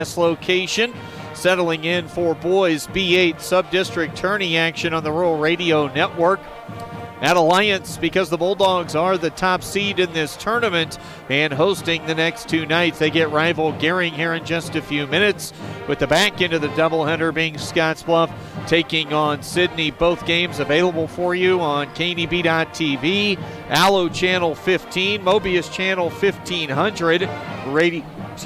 This location, settling in for boys B-8 Sub-District tourney action on the Rural Radio Network. At Alliance, because the Bulldogs are the top seed in this tournament and hosting the next two nights. They get rival Gering here in just a few minutes, with the back end of the doubleheader being Scottsbluff taking on Sydney. Both games available for you on KNEB.TV, Allo Channel 15, Mobius Channel 1500,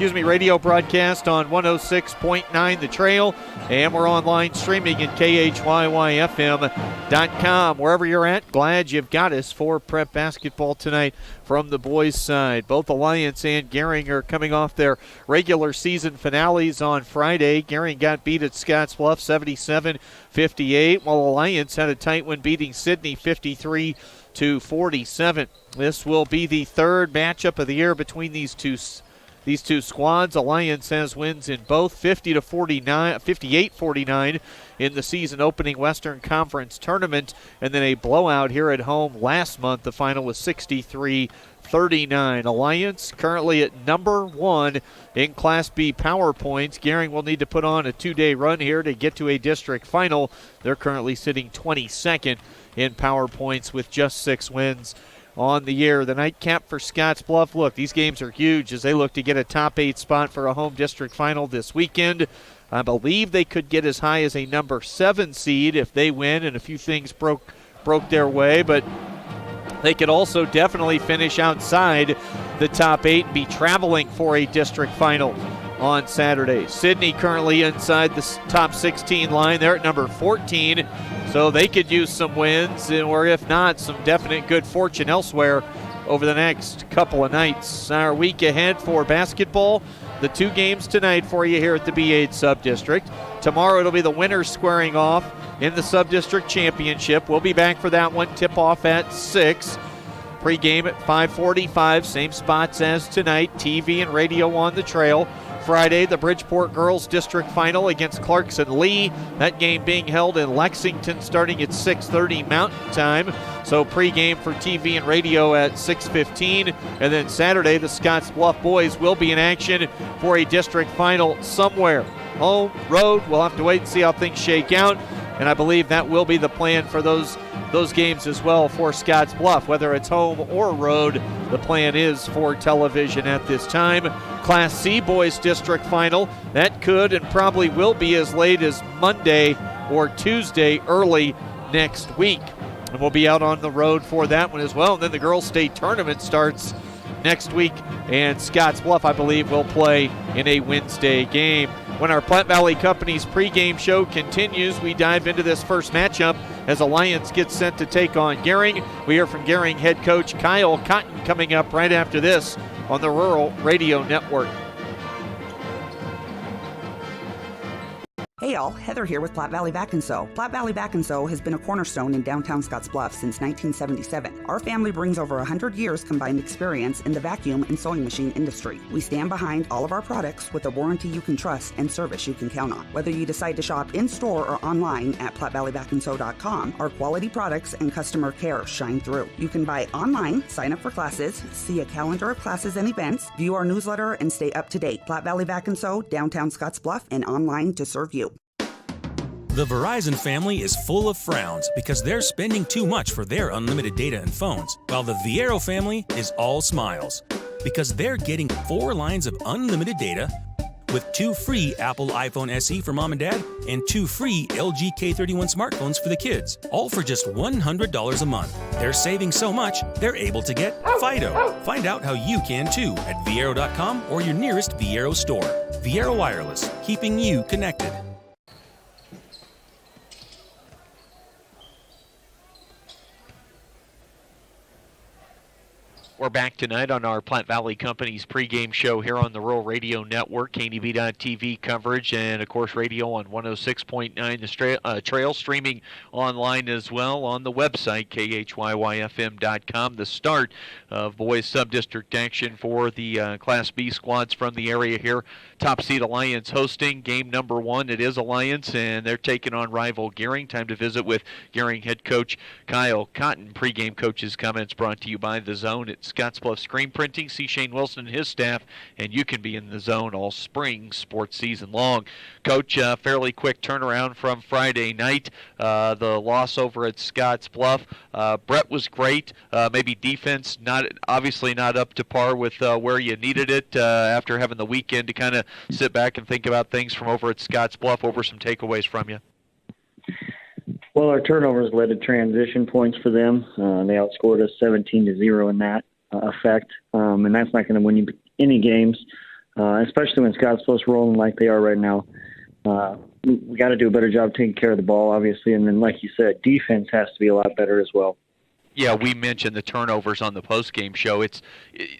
radio broadcast on 106.9 The Trail, and we're online streaming at KHYYFM.com. Wherever you're at, glad you've got us for prep basketball tonight from the boys' side. Both Alliance and Gering are coming off their regular season finales on Friday. Gering got beat at Scottsbluff 77-58, while Alliance had a tight one beating Sydney 53-47. This will be the third matchup of the year between these two squads. Alliance has wins in both, 58-49 in the season opening Western Conference tournament, and then a blowout here at home last month. The final was 63-39. Alliance currently at number one in Class B power points. Gering will need to put on a two-day run here to get to a district final. They're currently sitting 22nd in power points with just 6 wins on the year. The nightcap for Scottsbluff. Look, these games are huge as they look to get a top 8 spot for a home district final this weekend. I believe they could get as high as a number 7 seed if they win and a few things broke their way, but they could also definitely finish outside the top 8 and be traveling for a district final on Saturday. Sydney currently inside the top 16 line. They're at number 14. So they could use some wins, or if not, some definite good fortune elsewhere over the next couple of nights. Our week ahead for basketball, the 2 games tonight for you here at the B-8 Sub-District. Tomorrow it'll be the winners squaring off in the Sub-District Championship. We'll be back for that one, tip-off at 6. Pregame at 5:45, same spots as tonight, TV and radio on the Trail. Friday, the Bridgeport Girls District Final against Clarkson Lee. That game being held in Lexington starting at 6:30 Mountain Time. So pregame for TV and radio at 6:15. And then Saturday, the Scottsbluff boys will be in action for a district final somewhere. Home, road, we'll have to wait and see how things shake out. And I believe that will be the plan for those games as well for Scottsbluff. Whether it's home or road, the plan is for television at this time. Class C boys district final, that could and probably will be as late as Monday or Tuesday early next week. And we'll be out on the road for that one as well. And then the girls state tournament starts next week, and Scottsbluff, I believe, will play in a Wednesday game. When our Platte Valley Company's pregame show continues, we dive into this first matchup as Alliance gets set to take on Gering. We hear from Gering head coach Kyle Cotton coming up right after this on the Rural Radio Network. Hey y'all, Heather here with Platte Valley Vac & Sew. Platte Valley Vac & Sew has been a cornerstone in downtown Scottsbluff since 1977. Our family brings over 100 years combined experience in the vacuum and sewing machine industry. We stand behind all of our products with a warranty you can trust and service you can count on. Whether you decide to shop in-store or online at PlatteValleyVacandSew.com, our quality products and customer care shine through. You can buy online, sign up for classes, see a calendar of classes and events, view our newsletter, and stay up to date. Platte Valley Vac & Sew, downtown Scottsbluff, and online to serve you. The Verizon family is full of frowns because they're spending too much for their unlimited data and phones, while the Viero family is all smiles because they're getting 4 lines of unlimited data with 2 free Apple iPhone SE for mom and dad and 2 free LG K31 smartphones for the kids, all for just $100 a month. They're saving so much, they're able to get Fido. Find out how you can too at Viero.com or your nearest Viero store. Viero Wireless, keeping you connected. We're back tonight on our Platte Valley Company's pregame show here on the Rural Radio Network, KNEB.TV coverage, and, of course, radio on 106.9 The Trail, streaming online as well on the website, KHYYFM.com. The start of boys sub-district action for the Class B squads from the area here. Top seed Alliance hosting game number 1. It is Alliance, and they're taking on rival Gering. Time to visit with Gering head coach Kyle Cotton. Pregame coaches comments brought to you by The Zone at Scottsbluff Screen Printing. See Shane Wilson and his staff, and you can be in the zone all spring sports season long. Coach, fairly quick turnaround from Friday night. The loss over at Scottsbluff. Brett was great. Maybe defense obviously not up to par with where you needed it after having the weekend to kind of sit back and think about things from over at Scottsbluff. Over some takeaways from you. Well, our turnovers led to transition points for them. They outscored us 17-0 in that effect, and that's not going to win you any games, especially when Scottsbluff's rolling like they are right now. We got to do a better job taking care of the ball, obviously, and then, like you said, defense has to be a lot better as well. Yeah, we mentioned the turnovers on the postgame show.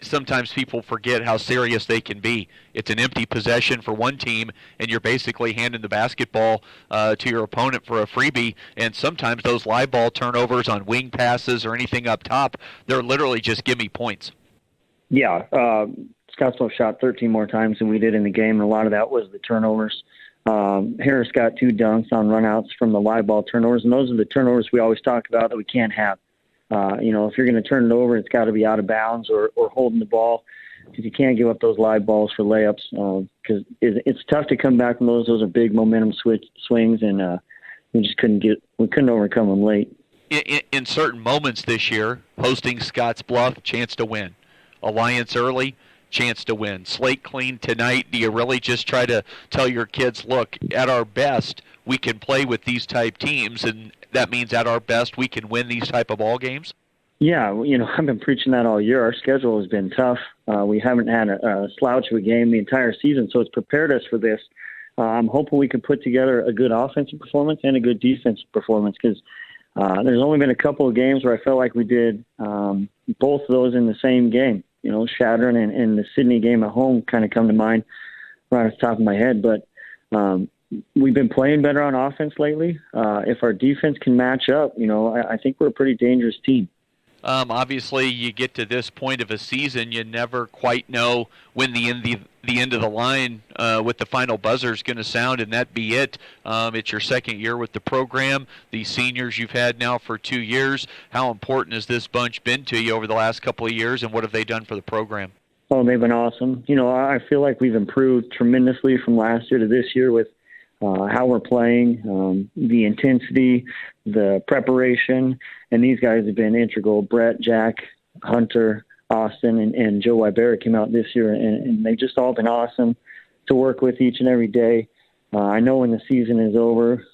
Sometimes people forget how serious they can be. It's an empty possession for one team, and you're basically handing the basketball to your opponent for a freebie. And sometimes those live ball turnovers on wing passes or anything up top, they're literally just give me points. Yeah, Scottsbluff shot 13 more times than we did in the game, and a lot of that was the turnovers. Harris got 2 dunks on runouts from the live ball turnovers, and those are the turnovers we always talk about that we can't have. If you're going to turn it over, it's got to be out of bounds or holding the ball, because you can't give up those live balls for layups, because it's tough to come back from those. Those are big momentum swings, and we couldn't overcome them late. In certain moments this year, hosting Scottsbluff, chance to win. Alliance early, chance to win. Slate clean tonight. Do you really just try to tell your kids, look, at our best, we can play with these type teams, and that means at our best we can win these type of ball games? Yeah, I've been preaching that all year. Our schedule has been tough. We haven't had a slouch of a game the entire season, so it's prepared us for this. I'm hoping we can put together a good offensive performance and a good defensive performance, because there's only been a couple of games where I felt like we did both of those in the same game. Shattering and the Sydney game at home kind of come to mind right off the top of my head. But we've been playing better on offense lately. If our defense can match up, I think we're a pretty dangerous team. Obviously, you get to this point of a season, you never quite know when the end of the line with the final buzzer is going to sound, and that be it. It's your second year with the program. The seniors you've had now for 2 years. How important has this bunch been to you over the last couple of years, and what have they done for the program? Oh, they've been awesome. I feel like we've improved tremendously from last year to this year with how we're playing, the intensity, the preparation, and these guys have been integral. Brett, Jack, Hunter, Austin, and Joe Wybera came out this year, and they've just all been awesome to work with each and every day. I know when the season is over,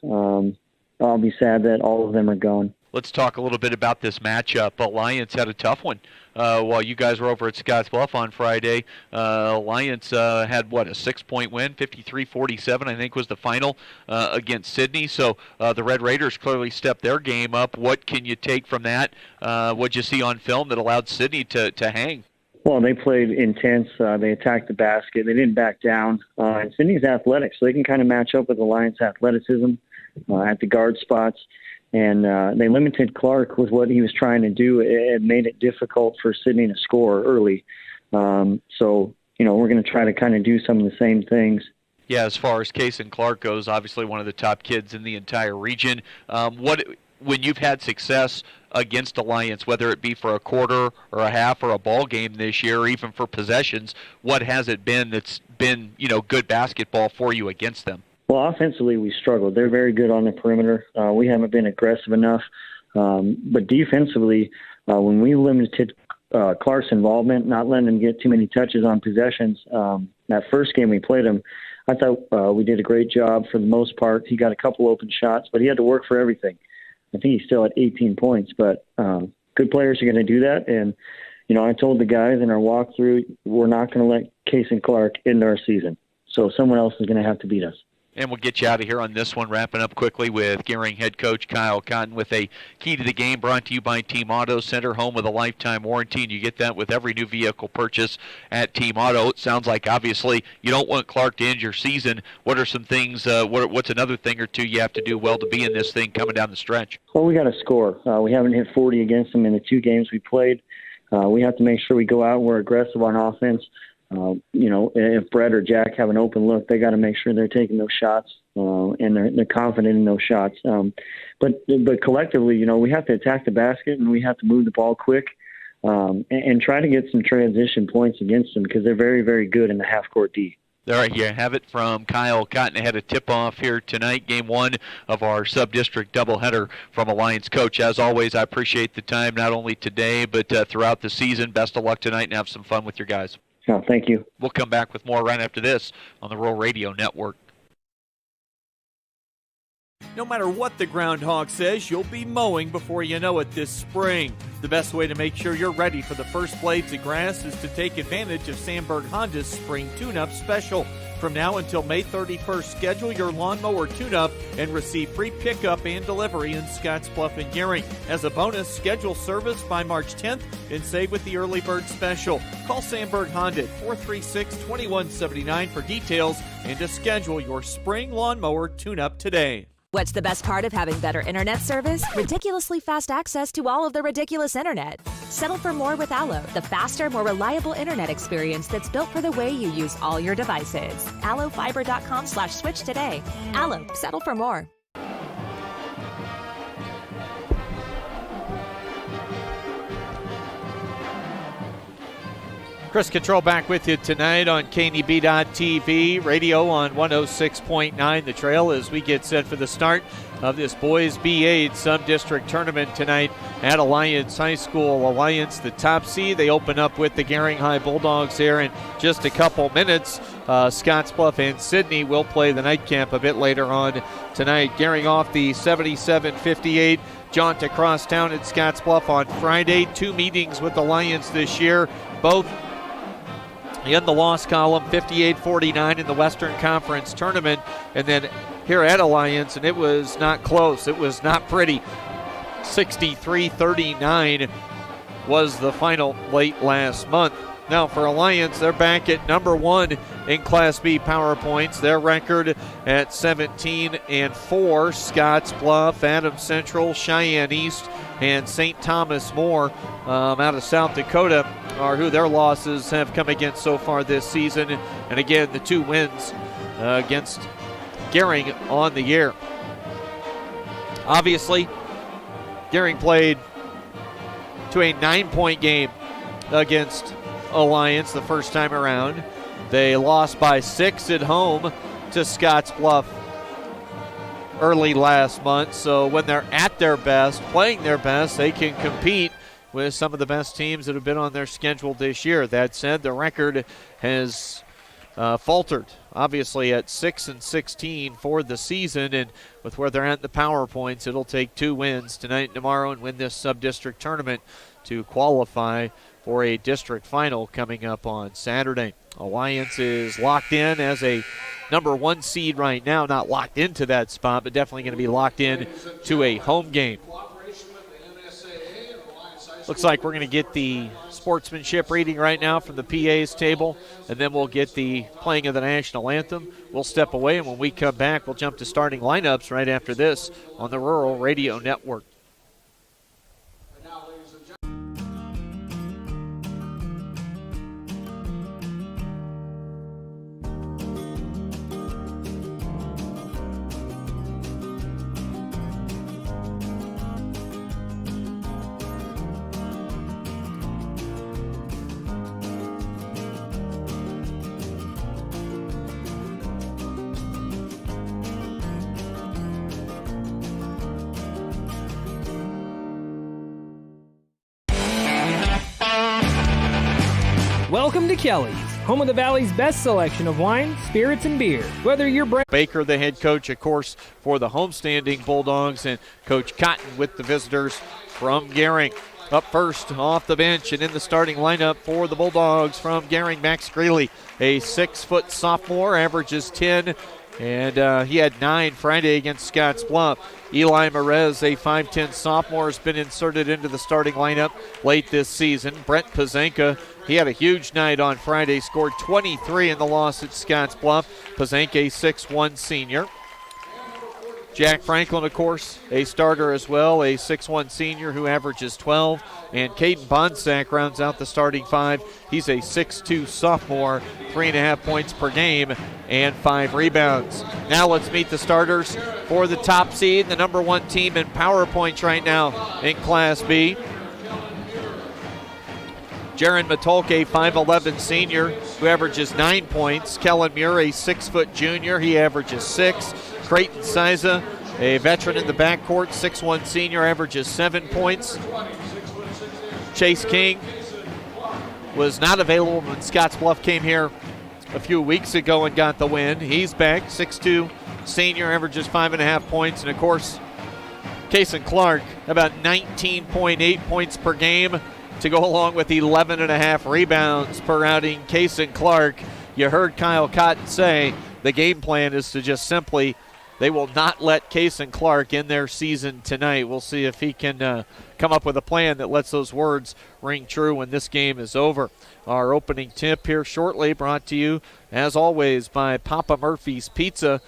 I'll be sad that all of them are gone. Let's talk a little bit about this matchup. Alliance had a tough one. While you guys were over at Scottsbluff on Friday, Alliance had, a 6-point win, 53-47, I think was the final against Sydney. So the Red Raiders clearly stepped their game up. What can you take from that? What'd you see on film that allowed Sydney to hang? Well, they played intense. They attacked the basket. They didn't back down. And Sydney's athletic, so they can kind of match up with Alliance athleticism at the guard spots. And they limited Clark with what he was trying to do. It made it difficult for Sydney to score early. So we're going to try to kind of do some of the same things. Yeah, as far as Case and Clark goes, obviously one of the top kids in the entire region. When you've had success against Alliance, whether it be for a quarter or a half or a ball game this year, or even for possessions, what has it been that's been good basketball for you against them? Well, offensively, we struggled. They're very good on the perimeter. We haven't been aggressive enough. But defensively, when we limited Clark's involvement, not letting him get too many touches on possessions, that first game we played him, I thought we did a great job for the most part. He got a couple open shots, but he had to work for everything. I think he's still at 18 points. But good players are going to do that. And, I told the guys in our walkthrough, we're not going to let Case and Clark end our season. So someone else is going to have to beat us. And we'll get you out of here on this one, wrapping up quickly with Gering head coach Kyle Cotton with a key to the game brought to you by Team Auto Center, home with a lifetime warranty, and you get that with every new vehicle purchase at Team Auto. It sounds like, obviously, you don't want Clark to end your season. What are some things, what's another thing or two you have to do well to be in this thing coming down the stretch? Well, we got to score. We haven't hit 40 against them in the 2 games we played. We have to make sure we go out and we're aggressive on offense. If Brett or Jack have an open look, they got to make sure they're taking those shots and they're confident in those shots. But collectively, we have to attack the basket and we have to move the ball quick. and try to get some transition points against them because they're very, very good in the half-court D. All right, you have it from Kyle Cotton ahead of tip-off here tonight, Game 1 of our sub-district doubleheader from Alliance. Coach, as always, I appreciate the time, not only today, but throughout the season. Best of luck tonight and have some fun with your guys. Oh, thank you. We'll come back with more right after this on the Rural Radio Network. No matter what the groundhog says, you'll be mowing before you know it this spring. The best way to make sure you're ready for the first blades of grass is to take advantage of Sandberg Honda's Spring Tune-Up Special. From now until May 31st, schedule your lawnmower tune-up and receive free pickup and delivery in Scottsbluff and Gering. As a bonus, schedule service by March 10th and save with the Early Bird Special. Call Sandberg Honda at 436-2179 for details and to schedule your spring lawnmower tune-up today. What's the best part of having better internet service? Ridiculously fast access to all of the ridiculous internet. Settle for more with Allo, the faster, more reliable internet experience that's built for the way you use all your devices. AlloFiber.com/switch today. Allo, settle for more. Chris Control back with you tonight on KNEB.TV, radio on 106.9 The Trail as we get set for the start of this Boys B-8 Sub-District Tournament tonight at Alliance High School. Alliance, the top seed. They open up with the Gering High Bulldogs here in just a couple minutes. Scottsbluff and Sydney will play the nightcap a bit later on tonight. Gering off the 77-58 jaunt across town at Scottsbluff on Friday. 2 meetings with Alliance this year, both in the loss column, 58-49 in the Western Conference Tournament, and then here at Alliance, and it was not close. It was not pretty. 63-39 was the final late last month. Now for Alliance, they're back at number 1 in Class B power points. Their record at 17-4. Scottsbluff, Adams Central, Cheyenne East, and St. Thomas More out of South Dakota are who their losses have come against so far this season. And again, the 2 wins against Gering on the year. Obviously, Gering played to a 9-point game against Alliance the first time around. They lost by 6 at home to Scottsbluff early last month. So when they're at their best, playing their best, they can compete with some of the best teams that have been on their schedule this year. That said, the record has faltered, obviously, at 6-16 for the season, and with where they're at in the power points, it'll take 2 wins tonight and tomorrow and win this sub-district tournament to qualify for a district final coming up on Saturday. Alliance is locked in as a number 1 seed right now, not locked into that spot, but definitely going to be locked in to a home game. Looks like we're going to get the sportsmanship reading right now from the PA's table, and then we'll get the playing of the national anthem. We'll step away, and when we come back, we'll jump to starting lineups right after this on the Rural Radio Network. Welcome to Kelly's, home of the Valley's best selection of wine, spirits, and beer. Whether you're Baker, the head coach, of course, for the homestanding Bulldogs, and Coach Cotton with the visitors from Gering. Up first, off the bench and in the starting lineup for the Bulldogs from Gering, Max Greeley, a 6-foot sophomore, averages 10, and he had 9 Friday against Scottsbluff. Eli Merez, a 5'10 sophomore, has been inserted into the starting lineup late this season. Brent Pazanka, he had a huge night on Friday, scored 23 in the loss at Scottsbluff. Pazanka, 6'1 senior. Jack Franklin, of course, a starter as well, a 6'1 senior who averages 12. And Caden Bonsack rounds out the starting 5. He's a 6'2 sophomore, 3.5 points per game and 5 rebounds. Now let's meet the starters for the top seed, the number 1 team in power points right now in Class B. Jaron Matolke, 5'11 senior, who averages 9 points. Kellen Muir, a 6' junior, he averages 6. Creighton Siza, a veteran in the backcourt, 6'1 senior, averages 7 points. Chase King was not available when Scottsbluff came here a few weeks ago and got the win. He's back, 6'2 senior, averages 5.5 points. And of course, Kason Clark, about 19.8 points per game to go along with 11.5 rebounds per outing. Kason Clark, you heard Kyle Cotton say the game plan is to just simply, they will not let Kason Clark in their season tonight. We'll see if he can come up with a plan that lets those words ring true when this game is over. Our opening tip here shortly, brought to you, as always, by Papa Murphy's Pizza.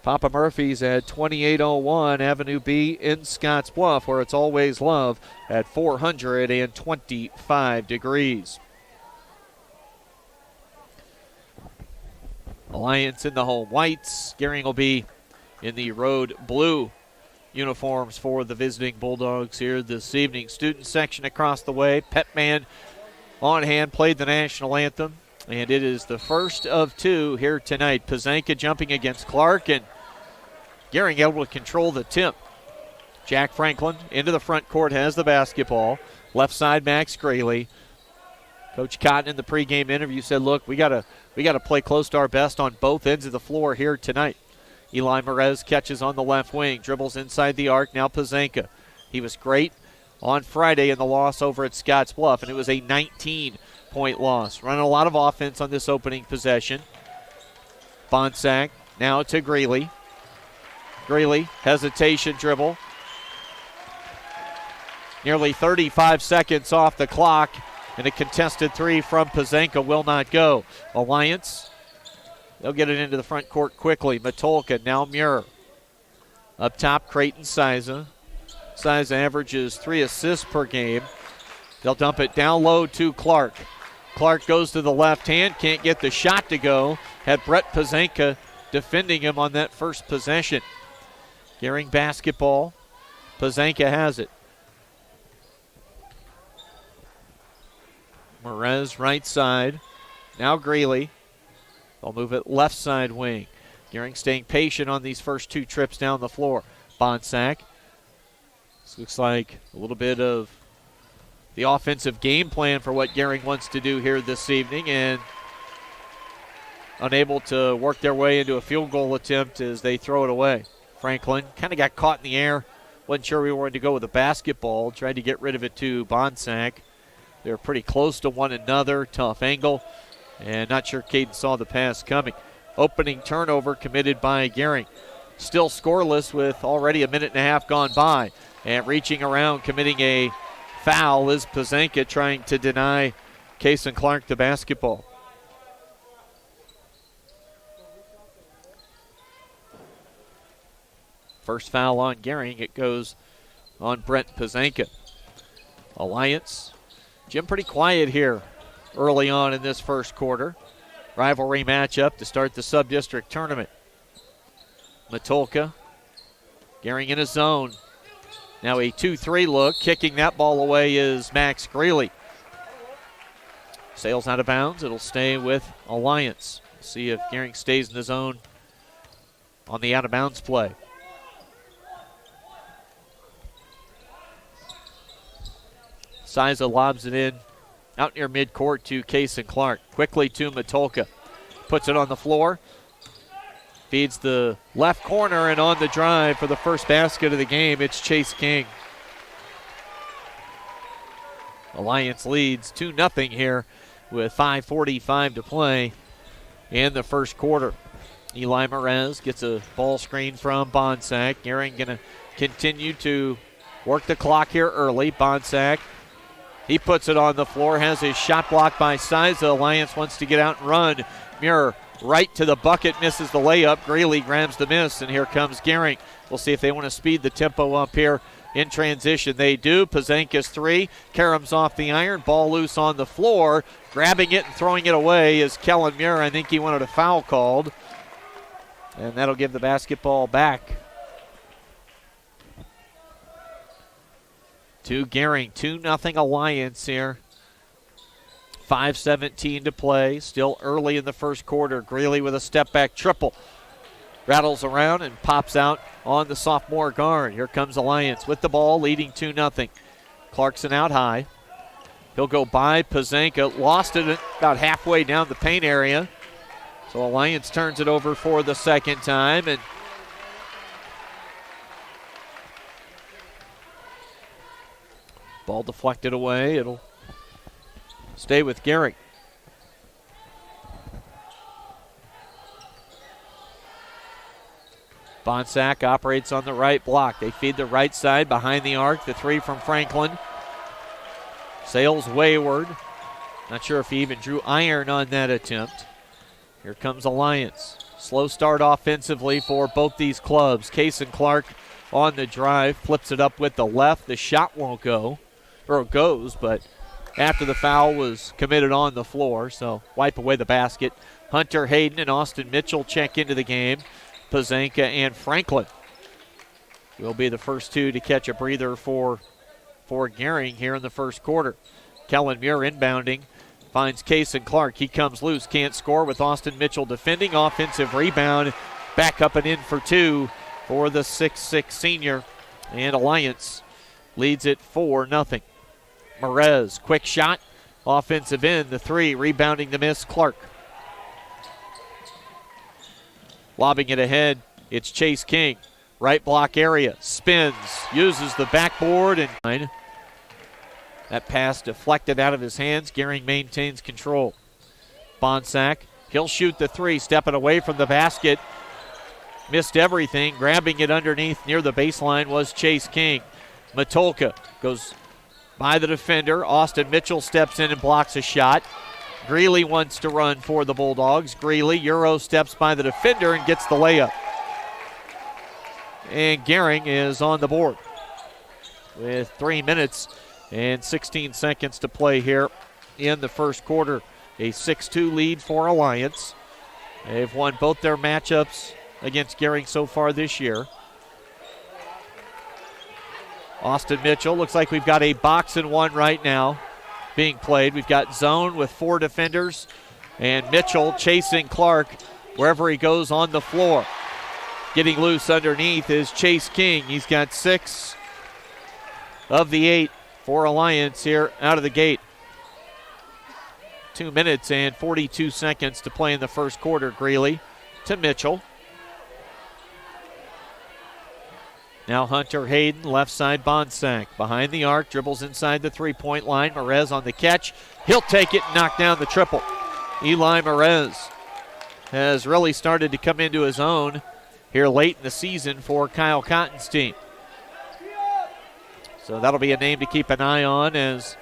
Papa Murphy's at 2801 Avenue B in Scottsbluff, where it's always love at 425 degrees. Alliance in the home whites. Gering will be in the road blue uniforms for the visiting Bulldogs here this evening. Student section across the way. Petman on hand, played the national anthem, and it is the first of 2 here tonight. Pazanka jumping against Clark, and Gering able to control the tip. Jack Franklin into the front court, has the basketball. Left side, Max Graley. Coach Cotton in the pregame interview said, look, we gotta play close to our best on both ends of the floor here tonight. Eli Merez catches on the left wing, dribbles inside the arc, now Pazanka. He was great on Friday in the loss over at Scottsbluff, and it was a 19-point loss. Running a lot of offense on this opening possession. Bonsack now to Greeley. Greeley, hesitation dribble. Nearly 35 seconds off the clock, and a contested 3 from Pazanka will not go. Alliance, they'll get it into the front court quickly. Matolka, now Muir. Up top, Creighton Siza. Siza averages 3 assists per game. They'll dump it down low to Clark. Clark goes to the left hand, can't get the shot to go. Had Brett Pazanka defending him on that first possession. Gering basketball. Pazanka has it. Merez right side. Now Greeley. They'll move it left side wing. Gering staying patient on these first 2 trips down the floor. Bonsack. This looks like a little bit of the offensive game plan for what Gering wants to do here this evening, and unable to work their way into a field goal attempt as they throw it away. Franklin kind of got caught in the air. Wasn't sure we wanted to go with the basketball. Tried to get rid of it to Bonsack. They were pretty close to one another. Tough angle. And not sure Caden saw the pass coming. Opening turnover committed by Gering. Still scoreless with already a minute and a half gone by. And reaching around, committing a foul is Pazanka, trying to deny Kason Clark the basketball. First foul on Gering. It goes on Brent Pazanka. Alliance. Jim pretty quiet here early on in this first quarter. Rivalry matchup to start the sub-district tournament. Matolka. Gering in his zone. Now a 2-3 look. Kicking that ball away is Max Greeley. Sails out of bounds. It'll stay with Alliance. See if Gering stays in the zone on the out-of-bounds play. Siza lobs it in out near midcourt to Kason Clark. Quickly to Matolka. Puts it on the floor. Feeds the left corner, and on the drive for the first basket of the game, it's Chase King. Alliance leads 2-0 here with 5:45 to play in the first quarter. Eli Merez gets a ball screen from Bonsack. Gering going to continue to work the clock here early. Bonsack, he puts it on the floor, has his shot blocked by Siza. Alliance wants to get out and run. Muir right to the bucket, misses the layup. Greeley grabs the miss, and here comes Gering. We'll see if they want to speed the tempo up here in transition. They do. Pazanka's 3. Karams off the iron. Ball loose on the floor. Grabbing it and throwing it away is Kellen Muir. I think he wanted a foul called. And that'll give the basketball back to Gering. 2-0 Alliance here 5:17 to play. Still early in the first quarter. Greeley with a step-back triple. Rattles around and pops out on the sophomore guard. Here comes Alliance with the ball, leading 2-0. Clarkson out high. He'll go by Pazanka. Lost it about halfway down the paint area. So Alliance turns it over for the second time. And ball deflected away. It'll stay with Gering. Bonsack operates on the right block. They feed the right side behind the arc. The three from Franklin. Sails wayward. Not sure if he even drew iron on that attempt. Here comes Alliance. Slow start offensively for both these clubs. Case and Clark on the drive. Flips it up with the left. The shot won't go. Or it goes, but after the foul was committed on the floor. So wipe away the basket. Hunter Hayden and Austin Mitchell check into the game. Pazanka and Franklin will be the first two to catch a breather for Gering here in the first quarter. Kellen Muir inbounding. Finds Case and Clark. He comes loose. Can't score with Austin Mitchell defending. Offensive rebound. Back up and in for two for the 6'6 senior. And Alliance leads it 4-0. Merez, quick shot. Offensive end. The three. Rebounding the miss. Clark. Lobbing it ahead. It's Chase King. Right block area. Spins. Uses the backboard. And that pass deflected out of his hands. Gering maintains control. Bonsack. He'll shoot the three. Stepping away from the basket. Missed everything. Grabbing it underneath near the baseline was Chase King. Matulka goes by the defender. Austin Mitchell steps in and blocks a shot. Greeley wants to run for the Bulldogs. Greeley, Euro steps by the defender and gets the layup. And Gering is on the board with 3 minutes and 16 seconds to play here in the first quarter. A 6-2 lead for Alliance. They've won both their matchups against Gering so far this year. Austin Mitchell, looks like we've got a box and one right now being played. We've got zone with four defenders, and Mitchell chasing Clark wherever he goes on the floor. Getting loose underneath is Chase King. He's got 6 of the 8 for Alliance here out of the gate. 2 minutes and 42 seconds to play in the first quarter. Greeley to Mitchell. Now Hunter Hayden, left side Bonsack. Behind the arc, dribbles inside the three-point line. Merez on the catch. He'll take it and knock down the triple. Eli Merez has really started to come into his own here late in the season for Kyle Cotton's team. So that'll be a name to keep an eye on as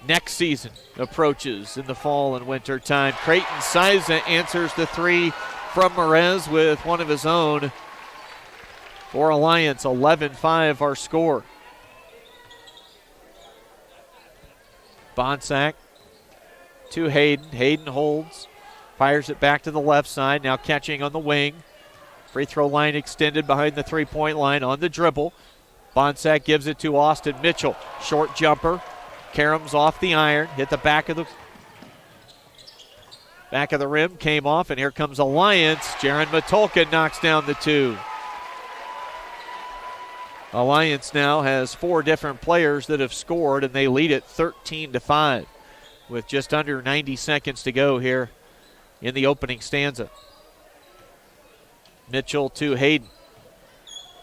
next season approaches in the fall and winter time. Creighton Siza answers the three from Merez with one of his own. For Alliance, 11-5 our score. Bonsack to Hayden. Hayden holds, fires it back to the left side, now catching on the wing. Free throw line extended behind the three-point line on the dribble. Bonsack gives it to Austin Mitchell. Short jumper. Karams off the iron, hit the back of the rim, came off, and here comes Alliance. Jaron Matulka knocks down the two. Alliance now has 4 different players that have scored, and they lead it 13-5 with just under 90 seconds to go here in the opening stanza. Mitchell to Hayden.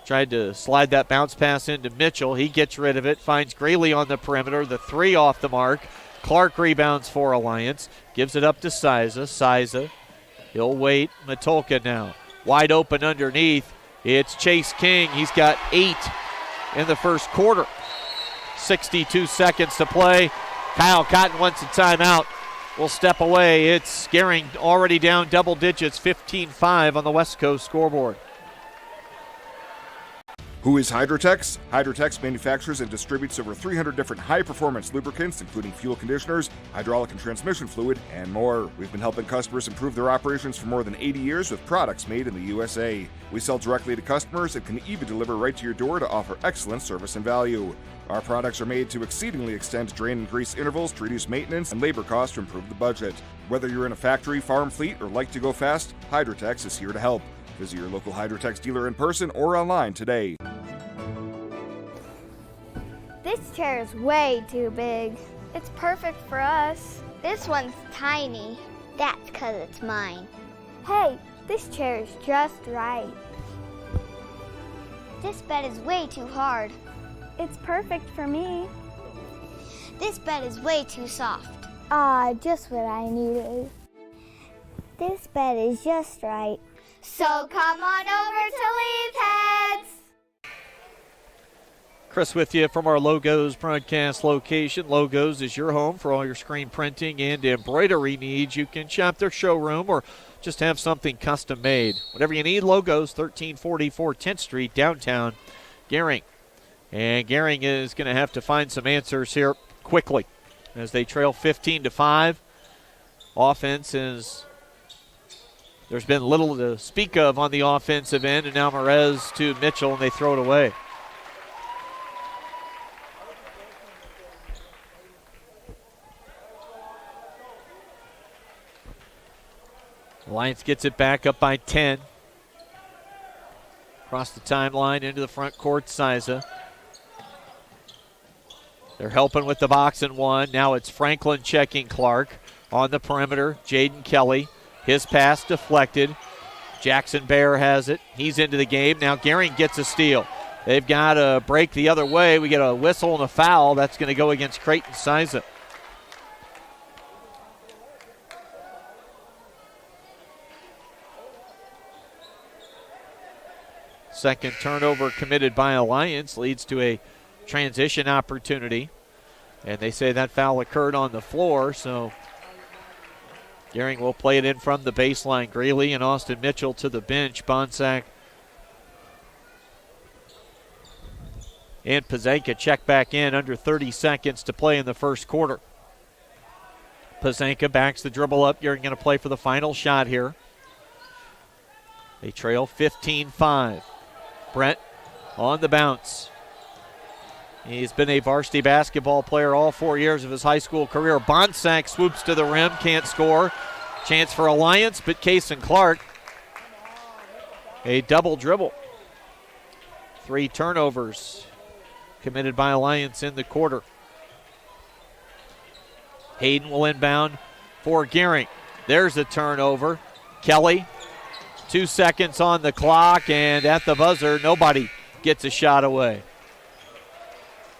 Tried to slide that bounce pass into Mitchell. He gets rid of it, finds Greeley on the perimeter. The three off the mark. Clark rebounds for Alliance. Gives it up to Siza. Siza, he'll wait. Matulka now. Wide open underneath. It's Chase King. He's got 8 in the first quarter. 62 seconds to play. Kyle Cotton wants a timeout. Will step away. It's Gering already down double digits, 15-5 on the West Coast scoreboard. Who is Hydrotex? Hydrotex manufactures and distributes over 300 different high-performance lubricants, including fuel conditioners, hydraulic and transmission fluid, and more. We've been helping customers improve their operations for more than 80 years with products made in the USA. We sell directly to customers and can even deliver right to your door to offer excellent service and value. Our products are made to exceedingly extend drain and grease intervals to reduce maintenance and labor costs to improve the budget. Whether you're in a factory, farm fleet, or like to go fast, Hydrotex is here to help. Visit your local Hydrotex dealer in person or online today. This chair is way too big. It's perfect for us. This one's tiny. That's 'cause it's mine. Hey, this chair is just right. This bed is way too hard. It's perfect for me. This bed is way too soft. Just what I needed. This bed is just right. So come on over to Leeds Heads. Chris with you from our Logos broadcast location. Logos is your home for all your screen printing and embroidery needs. You can shop their showroom or just have something custom made. Whatever you need, Logos, 1344 10th Street, downtown Gering. And Gering is going to have to find some answers here quickly as they trail 15-5. Offense is, there's been little to speak of on the offensive end, and now Merez to Mitchell, and they throw it away. Alliance gets it back up by 10. Across the timeline into the front court, Siza. They're helping with the box and one. Now it's Franklin checking Clark on the perimeter. Jaden Kelly, his pass deflected. Jackson Bear has it. He's into the game. Now Gering gets a steal. They've got a break the other way. We get a whistle and a foul. That's going to go against Creighton Siza. Second turnover committed by Alliance leads to a transition opportunity. And they say that foul occurred on the floor, so Gering will play it in from the baseline. Greeley and Austin Mitchell to the bench. Bonsack and Pazanka check back in. Under 30 seconds to play in the first quarter. Pazanka backs the dribble up. Gering going to play for the final shot here. They trail 15-5. Brent on the bounce. He's been a varsity basketball player all 4 years of his high school career. Bonsack swoops to the rim, can't score. Chance for Alliance, but Kaysen Clark, a double dribble. 3 turnovers committed by Alliance in the quarter. Hayden will inbound for Gering. There's a turnover. Kelly, 2 seconds on the clock, and at the buzzer, nobody gets a shot away.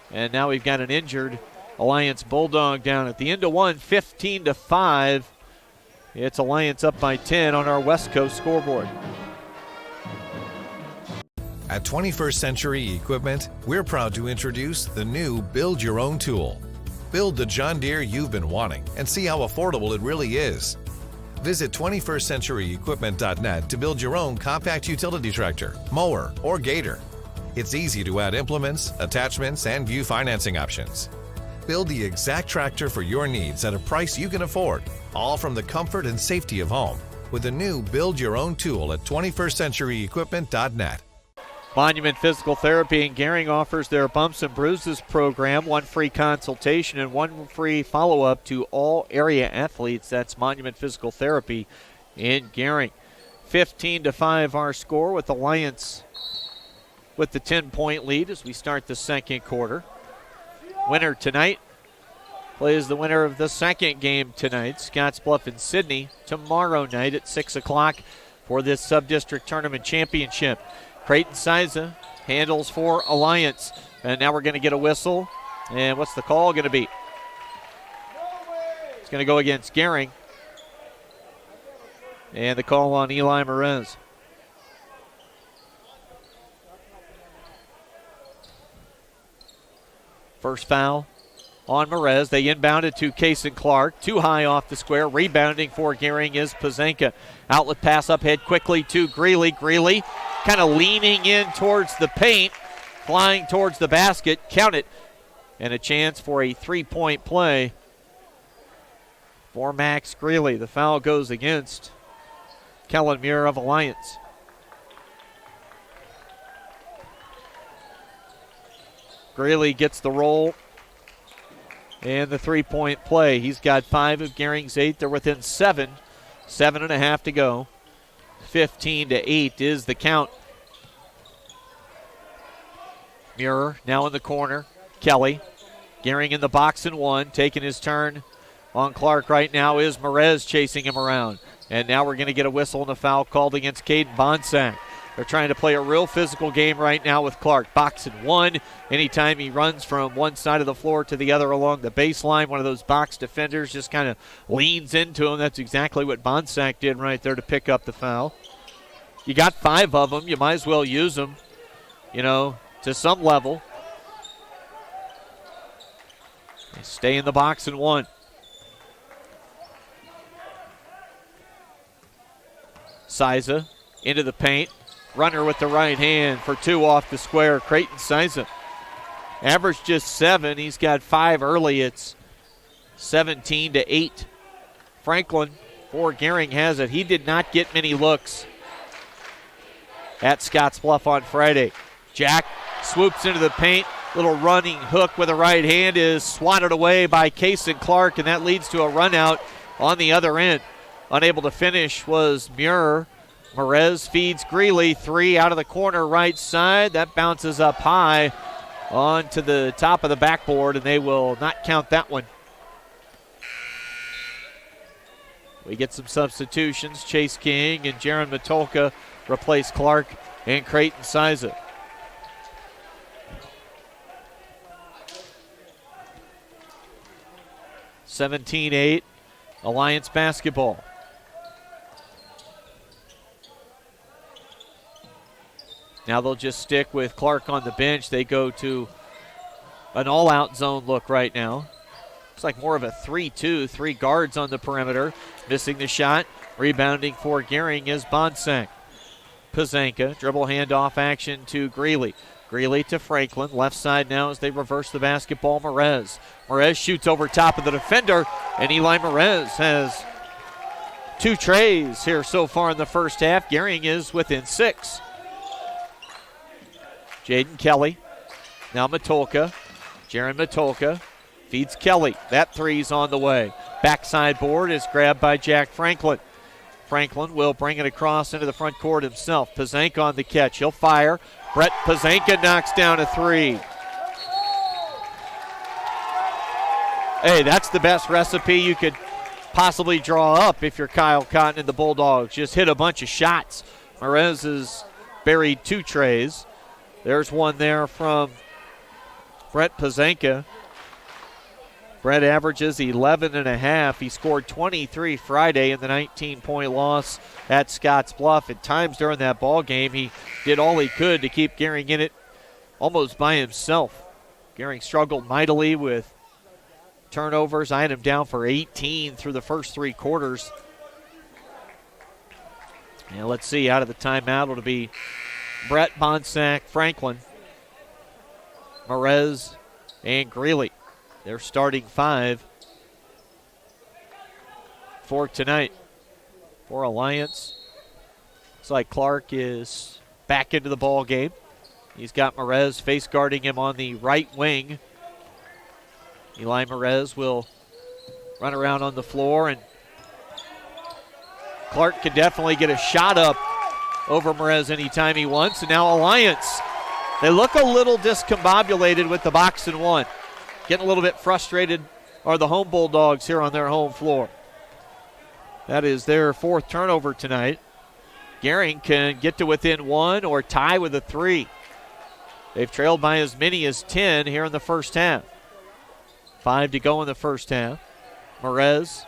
And now we've got an injured Alliance Bulldog down at the end of one, 15-5. It's Alliance up by 10 on our West Coast scoreboard. At 21st Century Equipment, we're proud to introduce the new Build Your Own tool. Build the John Deere you've been wanting and see how affordable it really is. Visit 21stcenturyequipment.net to build your own compact utility tractor, mower, or gator. It's easy to add implements, attachments, and view financing options. Build the exact tractor for your needs at a price you can afford, all from the comfort and safety of home, with the new Build Your Own tool at 21stcenturyequipment.net. Monument Physical Therapy in Gering offers their Bumps and Bruises program, 1 free consultation and 1 free follow-up to all area athletes. That's Monument Physical Therapy in Gering. 15-5 our score, with Alliance with the 10-point lead as we start the second quarter. Winner tonight plays the winner of the second game tonight, Scottsbluff and Sydney, tomorrow night at 6 o'clock for this Sub-District Tournament Championship. Creighton Siza handles for Alliance. And now we're going to get a whistle. And what's the call going to be? It's going to go against Gering. And the call on Eli Merez. First foul on Merez. They inbound it to Kaysen Clark. Too high off the square. Rebounding for Gering is Pazanka. Outlet pass up ahead quickly to Greeley. Greeley kind of leaning in towards the paint. flying towards the basket. Count it. And a chance for a three-point play for Max Greeley. The foul goes against Kellen Muir of Alliance. Greeley gets the roll and the three-point play. He's got 5 of Gering's 8. They're within 7. 7.5 to go. 15-8 is the count. Muir now in the corner. Kelly. Gering in the box and 1. Taking his turn on Clark right now is Merez chasing him around. And now we're going to get a whistle and a foul called against Caden Bonsack. They're trying to play a real physical game right now with Clark. Box and 1. Anytime he runs from one side of the floor to the other along the baseline, one of those box defenders just kind of leans into him. That's exactly what Bonsack did right there to pick up the foul. You got 5 of them. You might as well use them, to some level. They stay in the box and 1. Siza into the paint. Runner with the right hand for 2 off the square. Creighton Siza. Average just 7. He's got 5 early. It's 17-8. Franklin for Gering has it. He did not get many looks at Scottsbluff on Friday. Jack swoops into the paint. Little running hook with the right hand is swatted away by Kason Clark, and that leads to a run out on the other end. Unable to finish was Muir. Merez feeds Greeley. 3 out of the corner right side. That bounces up high onto the top of the backboard, and they will not count that one. We get some substitutions. Chase King and Jaron Matulka replace Clark and Creighton Siza. (17-8) Alliance basketball. Now they'll just stick with Clark on the bench. They go to an all-out zone look right now. Looks like more of a 3-2, 3 guards on the perimeter. Missing the shot. Rebounding for Gering is Bonsack. Pazanka, dribble handoff action to Greeley. Greeley to Franklin. Left side now as they reverse the basketball. Merez. Merez shoots over top of the defender, and Eli Merez has 2 trays here so far in the first half. Gering is within 6. Jaden Kelly. Now Matulka. Jaron Matulka feeds Kelly. That 3's on the way. Backside board is grabbed by Jack Franklin. Franklin will bring it across into the front court himself. Pazanka on the catch. He'll fire. Brett Pazanka knocks down a 3. Hey, that's the best recipe you could possibly draw up if you're Kyle Cotton and the Bulldogs. Just hit a bunch of shots. Merez has buried 2 trays. There's one there from Brett Pazanka. Brett averages 11.5. He scored 23 Friday in the 19-point loss at Scottsbluff. At times during that ball game, he did all he could to keep Gering in it almost by himself. Gering struggled mightily with turnovers. I had him down for 18 through the first 3 quarters. And let's see, out of the timeout, it'll be Brett, Bonsack, Franklin, Merez, and Greeley. They're starting 5 for tonight. For Alliance, looks like Clark is back into the ball game. He's got Merez face guarding him on the right wing. Eli Merez will run around on the floor, and Clark can definitely get a shot up over Merez anytime he wants. And now Alliance, they look a little discombobulated with the box and 1. Getting a little bit frustrated are the home Bulldogs here on their home floor. That is their 4th turnover tonight. Gering can get to within 1 or tie with a 3. They've trailed by as many as 10 here in the first half. 5 to go in the first half. Merez,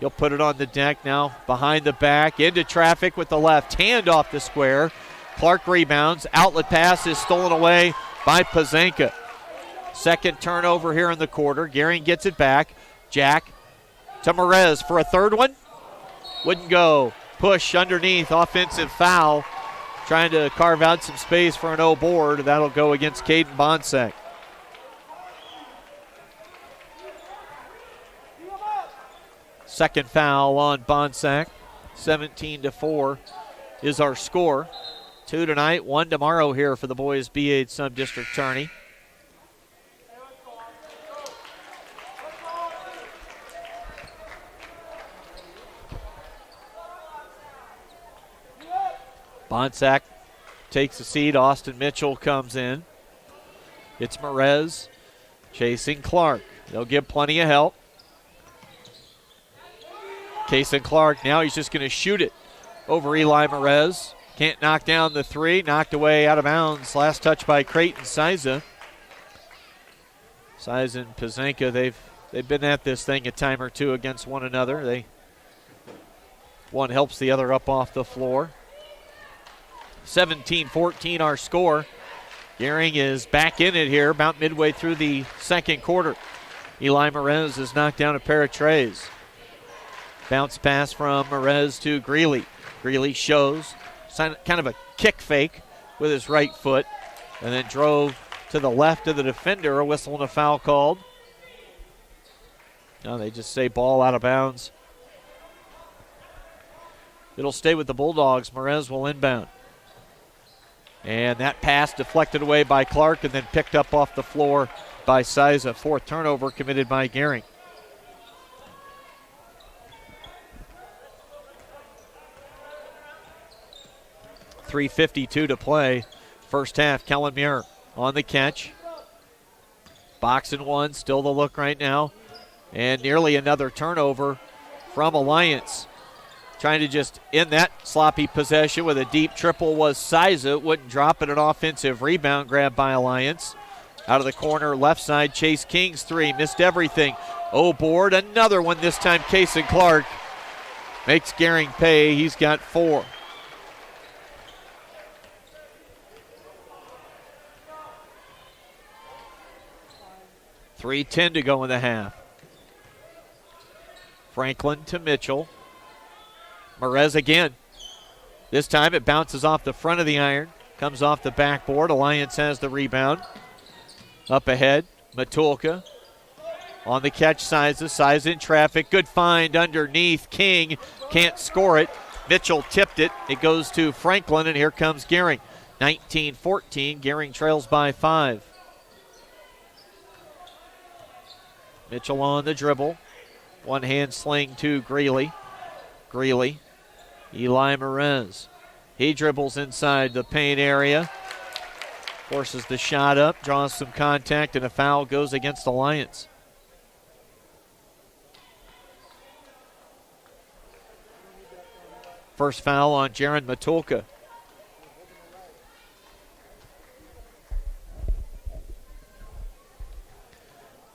he'll put it on the deck now, behind the back, into traffic with the left hand off the square. Clark rebounds. Outlet pass is stolen away by Pazanka. Second turnover here in the quarter. Gering gets it back. Jack to Merez for a 3rd one. Wouldn't go. Push underneath. Offensive foul trying to carve out some space for an O board. That'll go against Caden Bonsack. Second foul on Bonsack. 17-4 is our score. 2 tonight, 1 tomorrow here for the boys B-8 Sub-District tourney. Bonsack takes a seat. Austin Mitchell comes in. It's Merez chasing Clark. They'll give plenty of help. Kason Clark, now he's just going to shoot it over Eli Merez. Can't knock down the three. Knocked away out of bounds. Last touch by Creighton Siza. Siza and Pazenka, they've been at this thing a time or two against one another. One helps the other up off the floor. 17-14 our score. Gering is back in it here about midway through the second quarter. Eli Merez has knocked down a pair of trays. Bounce pass from Merez to Greeley. Greeley shows kind of a kick fake with his right foot and then drove to the left of the defender. A whistle and a foul called. No, they just say ball out of bounds. It'll stay with the Bulldogs. Merez will inbound. And that pass deflected away by Clark and then picked up off the floor by Siza. Fourth turnover committed by Gering. .352 to play. First half, Kellen Muir on the catch. Box and one, still the look right now. And nearly another turnover from Alliance. Trying to just end that sloppy possession with a deep triple was Siza. Wouldn't drop it. An offensive rebound grab by Alliance. Out of the corner, left side, Chase King's three. Missed everything. O board, another one, this time Kason Clark. Makes Gering pay. He's got 4. .310 to go in the half. Franklin to Mitchell. Merez again. This time it bounces off the front of the iron. Comes off the backboard. Alliance has the rebound. Up ahead, Matulka. On the catch, Siza in traffic. Good find underneath. King can't score it. Mitchell tipped it. It goes to Franklin, and here comes Gering. 19-14. Gering trails by 5. Mitchell on the dribble. One hand sling to Greeley. Greeley. Eli Merez. He dribbles inside the paint area. Forces the shot up. Draws some contact, and a foul goes against Alliance. First foul on Jaron Matulka.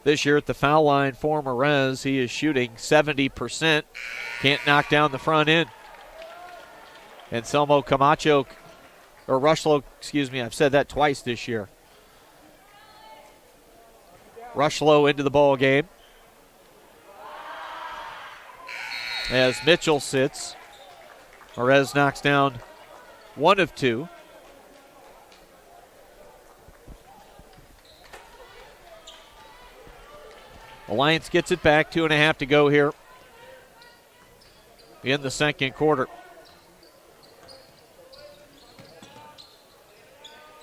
This year at the foul line for Merez, he is shooting 70%. Can't knock down the front end. Anselmo Camacho, or Rushlow, I've said that twice this year. Rushlow into the ball game. As Mitchell sits, Merez knocks down 1 of 2. Alliance gets it back. 2.5 to go here in the second quarter.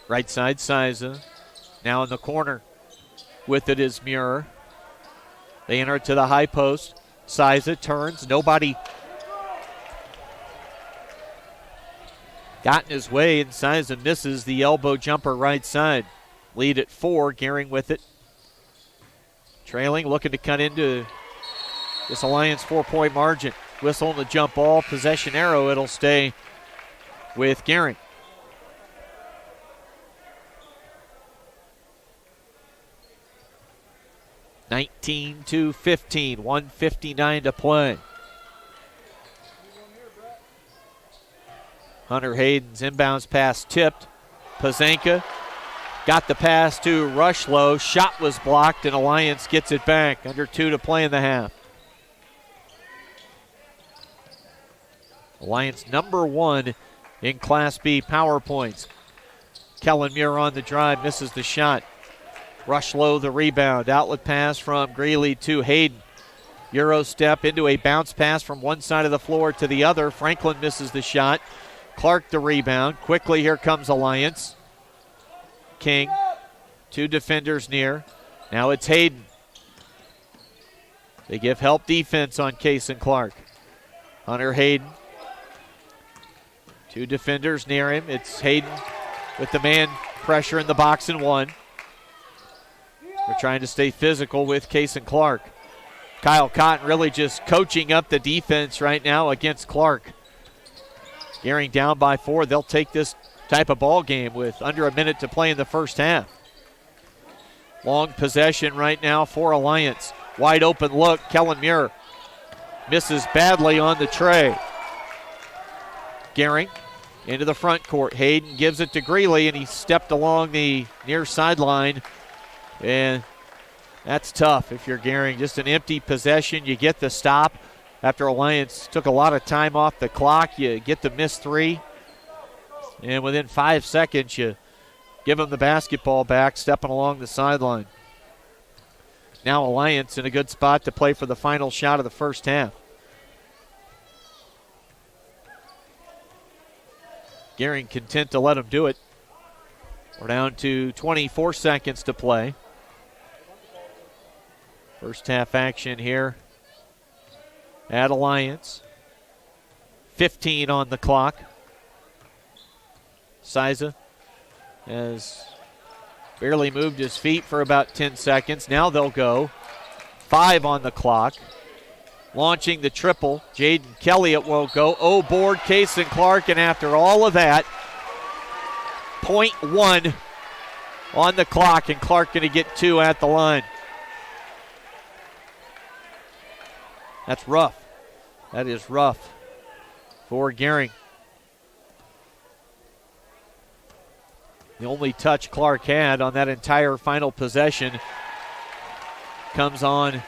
Right side, Siza. Now in the corner. With it is Muir. They enter it to the high post. Siza turns. Nobody got in his way, and Siza misses the elbow jumper right side. Lead at 4. Gering with it. Trailing, looking to cut into this Alliance 4-point margin. Whistle on the jump ball. Possession arrow. It'll stay with Gering. (19-15). 1:59 to play. Hunter Hayden's inbounds pass tipped. Pazenka got the pass to Rushlow. Shot was blocked, and Alliance gets it back. Under 2 to play in the half. Alliance number 1 in Class B power points. Kellen Muir on the drive, misses the shot. Rush low the rebound. Outlet pass from Greeley to Hayden. Euro step into a bounce pass from one side of the floor to the other. Franklin misses the shot. Clark the rebound. Quickly here comes Alliance. King. 2 defenders near. Now it's Hayden. They give help defense on Case and Clark. Hunter Hayden. 2 defenders near him. It's Hayden with the man pressure in the box and 1. We're trying to stay physical with Case and Clark. Kyle Cotton really just coaching up the defense right now against Clark. Gering down by 4. They'll take this type of ball game with under a minute to play in the first half. Long possession right now for Alliance. Wide open look. Kellen Muir misses badly on the tray. Gering into the front court. Hayden gives it to Greeley, and he stepped along the near sideline. And that's tough if you're Gering. Just an empty possession. You get the stop after Alliance took a lot of time off the clock. You get the missed 3. And within 5 seconds, you give them the basketball back, stepping along the sideline. Now Alliance in a good spot to play for the final shot of the first half. Gering content to let him do it. We're down to 24 seconds to play. First half action here at Alliance. 15 on the clock. Siza has barely moved his feet for about 10 seconds. Now they'll go. 5 on the clock. Launching the triple. Jaden Kelly it will go. Oh, board Case and Clark, and after all of that, 0.1 on the clock, and Clark going to get 2 at the line. That's rough. That is rough for Gering. The only touch Clark had on that entire final possession comes on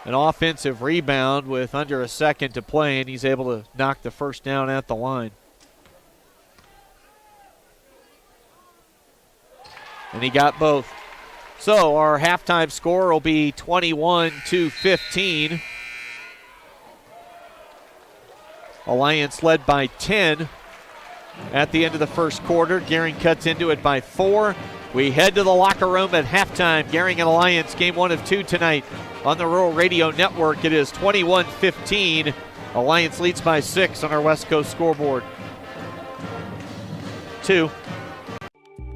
an offensive rebound with under a second to play, and he's able to knock the first down at the line. And he got both. So our halftime score will be 21-15. Alliance led by 10 at the end of the first quarter. Gering cuts into it by 4. We head to the locker room at halftime. Gering and Alliance, game 1 of 2 tonight on the Rural Radio Network. It is 21-15. Alliance leads by 6 on our West Coast scoreboard. 2.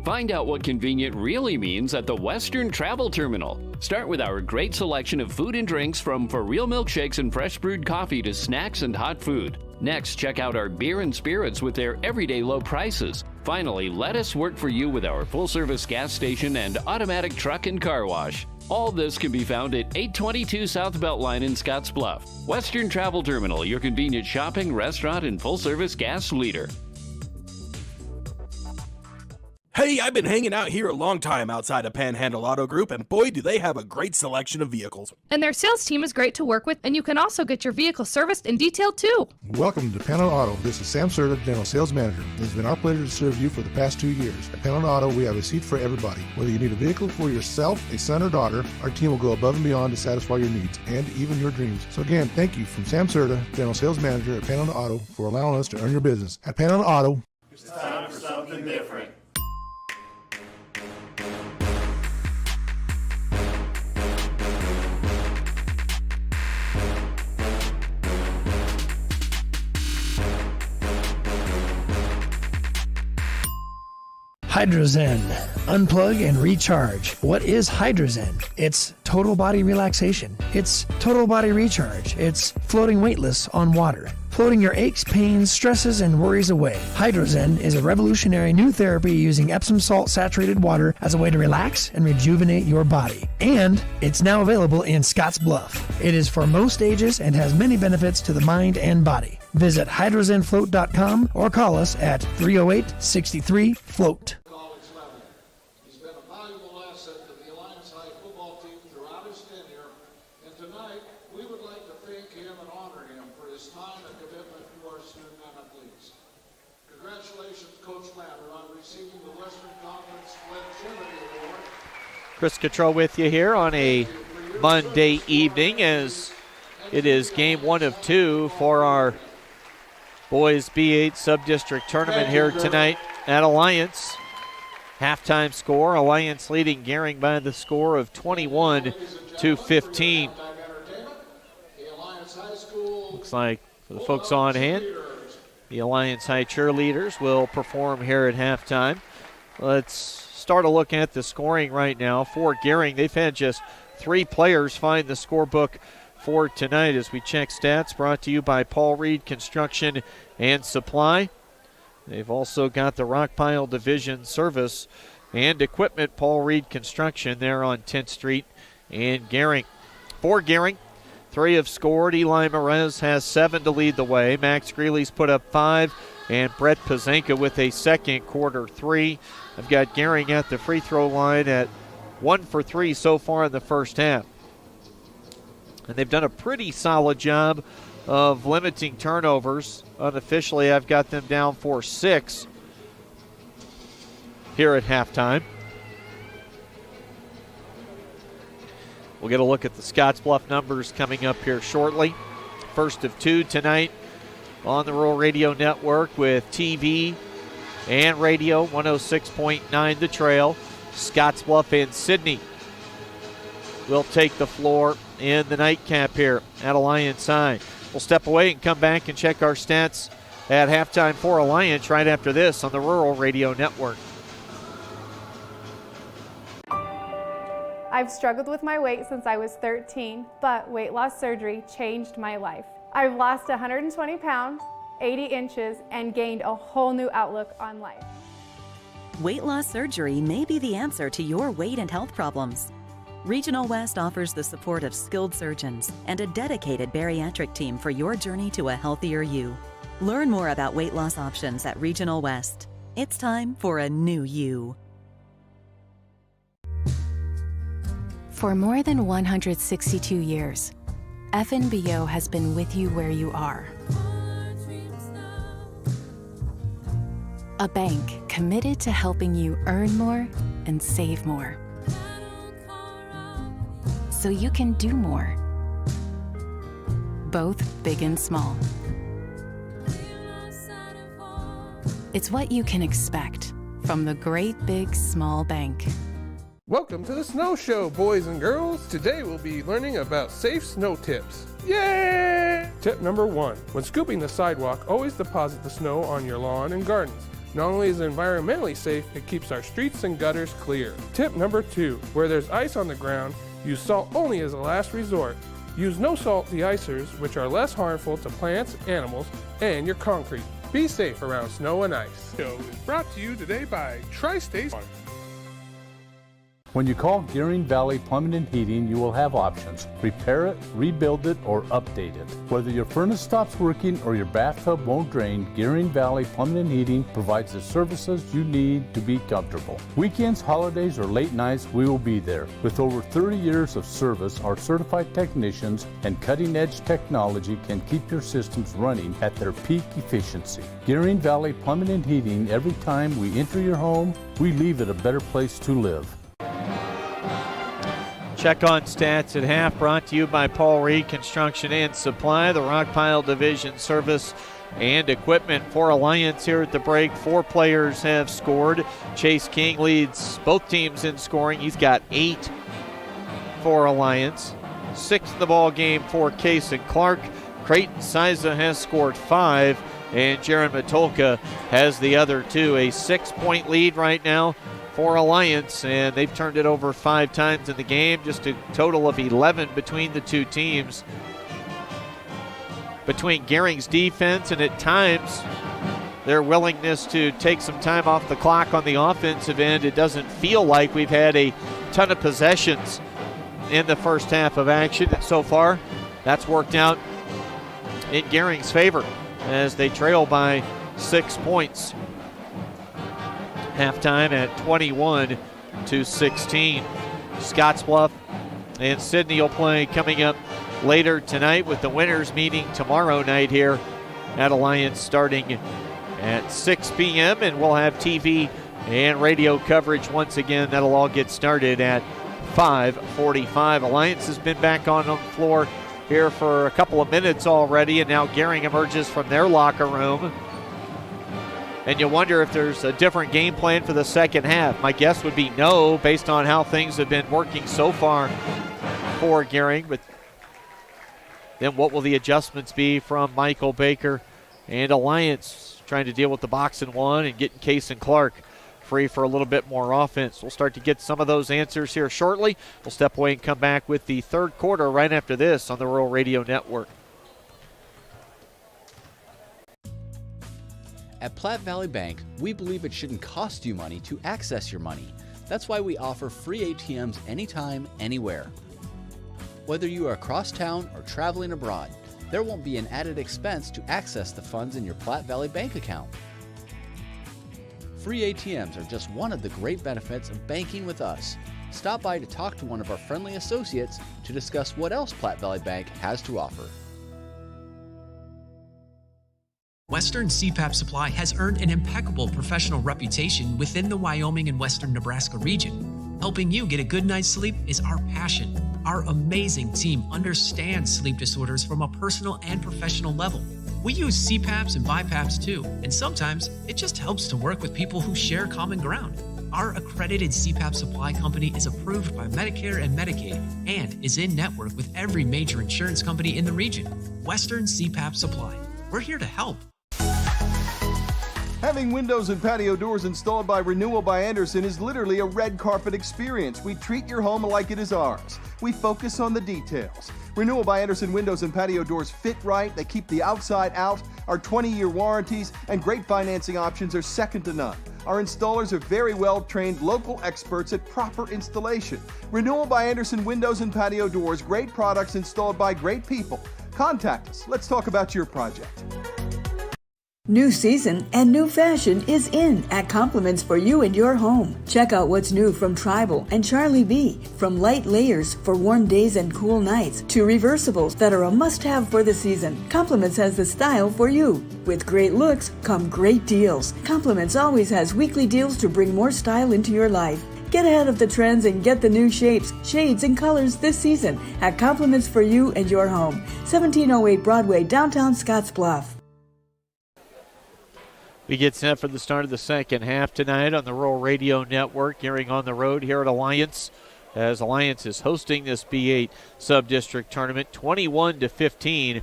Find out what convenient really means at the Western Travel Terminal. Start with our great selection of food and drinks, from for real milkshakes and fresh brewed coffee to snacks and hot food. Next, check out our beer and spirits with their everyday low prices. Finally, let us work for you with our full-service gas station and automatic truck and car wash. All this can be found at 822 South Beltline in Scottsbluff. Western Travel Terminal, your convenient shopping, restaurant, and full-service gas leader. Hey, I've been hanging out here a long time outside of Panhandle Auto Group, and boy, do they have a great selection of vehicles. And their sales team is great to work with, and you can also get your vehicle serviced and detailed too. Welcome to Panhandle Auto. This is Sam Serta, General Sales Manager. It's been our pleasure to serve you for the past 2 years. At Panhandle Auto, we have a seat for everybody. Whether you need a vehicle for yourself, a son, or daughter, our team will go above and beyond to satisfy your needs and even your dreams. So again, thank you from Sam Serta, General Sales Manager at Panhandle Auto, for allowing us to earn your business. At Panhandle Auto, it's time for something different. Hydrozen. Unplug and recharge. What is Hydrozen? It's total body relaxation. It's total body recharge. It's floating weightless on water. Floating your aches, pains, stresses, and worries away. Hydrozen is a revolutionary new therapy using Epsom salt saturated water as a way to relax and rejuvenate your body. And it's now available in Scottsbluff. It is for most ages and has many benefits to the mind and body. Visit hydrozenfloat.com or call us at 308-63-FLOAT. Chris Cottrell with you here on a Monday evening as it is game 1 of 2 for our boys B-8 Sub-District tournament here tonight at Alliance. Halftime score, Alliance leading Gering by the score of 21-15. Looks like for the folks on hand, the Alliance High cheerleaders will perform here at halftime. Let's start a look at the scoring right now for Gering. They've had just 3 players find the scorebook for tonight as we check stats, brought to you by Paul Reed Construction and Supply. They've also got the Rockpile Division Service and Equipment, Paul Reed Construction, there on 10th Street in Gering. For Gering, 3 have scored. Eli Merez has 7 to lead the way. Max Greeley's put up 5, and Brett Pazanka with a second quarter 3. I've got Gering at the free throw line at 1 for 3 so far in the first half. And they've done a pretty solid job of limiting turnovers. Unofficially, I've got them down for 6 here at halftime. We'll get a look at the Scottsbluff numbers coming up here shortly. First of 2 tonight on the Rural Radio Network with TV and radio, 106.9 The Trail. Scottsbluff and Sydney will take the floor in the nightcap here at Alliance High. We'll step away and come back and check our stats at halftime for Alliance right after this on the Rural Radio Network. I've struggled with my weight since I was 13, but weight loss surgery changed my life. I've lost 120 pounds, 80 inches, and gained a whole new outlook on life. Weight loss surgery may be the answer to your weight and health problems. Regional West offers the support of skilled surgeons and a dedicated bariatric team for your journey to a healthier you. Learn more about weight loss options at Regional West. It's time for a new you. For more than 162 years, FNBO has been with you where you are. A bank committed to helping you earn more and save more, so you can do more, both big and small. It's what you can expect from the great big small bank. Welcome to the Snow Show, boys and girls. Today we'll be learning about safe snow tips. Yay! Tip number 1. When scooping the sidewalk, always deposit the snow on your lawn and gardens. Not only is it environmentally safe, it keeps our streets and gutters clear. Tip number 2. Where there's ice on the ground, use salt only as a last resort. Use no-salt de-icers, which are less harmful to plants, animals, and your concrete. Be safe around snow and ice. Show is brought to you today by Tri-State. When you call Gering Valley Plumbing and Heating, you will have options. Repair it, rebuild it, or update it. Whether your furnace stops working or your bathtub won't drain, Gering Valley Plumbing and Heating provides the services you need to be comfortable. Weekends, holidays, or late nights, we will be there. With over 30 years of service, our certified technicians and cutting-edge technology can keep your systems running at their peak efficiency. Gering Valley Plumbing and Heating, every time we enter your home, we leave it a better place to live. Check on stats at half, brought to you by Paul Reed Construction and Supply, the Rockpile Division Service and Equipment. For Alliance here at the break, 4 players have scored. Chase King leads both teams in scoring. He's got 8 for Alliance. 6 in the ball game for Case and Clark. Creighton Siza has scored 5, and Jaron Matulka has the other 2. A 6-point lead right now for Alliance, and they've turned it over 5 times in the game, just a total of 11 between the 2 teams. Between Gering's defense and at times their willingness to take some time off the clock on the offensive end, it doesn't feel like we've had a ton of possessions in the first half of action. So far, that's worked out in Gering's favor as they trail by 6 points. Halftime at 21-16. Scottsbluff and Sydney will play coming up later tonight, with the winners meeting tomorrow night here at Alliance starting at 6 p.m., and we'll have TV and radio coverage once again. That'll all get started at 5:45. Alliance has been back on the floor here for a couple of minutes already, and now Gering emerges from their locker room. And you wonder if there's a different game plan for the second half. My guess would be no, based on how things have been working so far for Gering. But then what will the adjustments be from Michael Baker and Alliance, trying to deal with the box and one and getting Case and Clark free for a little bit more offense? We'll start to get some of those answers here shortly. We'll step away and come back with the third quarter right after this on the Rural Radio Network. At Platte Valley Bank, we believe it shouldn't cost you money to access your money. That's why we offer free ATMs anytime, anywhere. Whether you are across town or traveling abroad, there won't be an added expense to access the funds in your Platte Valley Bank account. Free ATMs are just one of the great benefits of banking with us. Stop by to talk to one of our friendly associates to discuss what else Platte Valley Bank has to offer. Western CPAP Supply has earned an impeccable professional reputation within the Wyoming and Western Nebraska region. Helping you get a good night's sleep is our passion. Our amazing team understands sleep disorders from a personal and professional level. We use CPAPs and BiPAPs too, and sometimes it just helps to work with people who share common ground. Our accredited CPAP supply company is approved by Medicare and Medicaid and is in network with every major insurance company in the region. Western CPAP Supply. We're here to help. Having windows and patio doors installed by Renewal by Andersen is literally a red carpet experience. We treat your home like it is ours. We focus on the details. Renewal by Andersen windows and patio doors fit right. They keep the outside out. Our 20-year warranties and great financing options are second to none. Our installers are very well-trained local experts at proper installation. Renewal by Andersen windows and patio doors, great products installed by great people. Contact us. Let's talk about your project. New season and new fashion is in at Compliments for you and your home. Check out what's new from Tribal and Charlie B. From light layers for warm days and cool nights to reversibles that are a must-have for the season, Compliments has the style for you. With great looks come great deals. Compliments always has weekly deals to bring more style into your life. Get ahead of the trends and get the new shapes, shades, and colors this season at Compliments for you and your home. 1708 Broadway, downtown Scottsbluff. We get set for the start of the second half tonight on the Rural Radio Network. Gering on the road here at Alliance, as Alliance is hosting this B-8 Sub-District tournament, 21-15.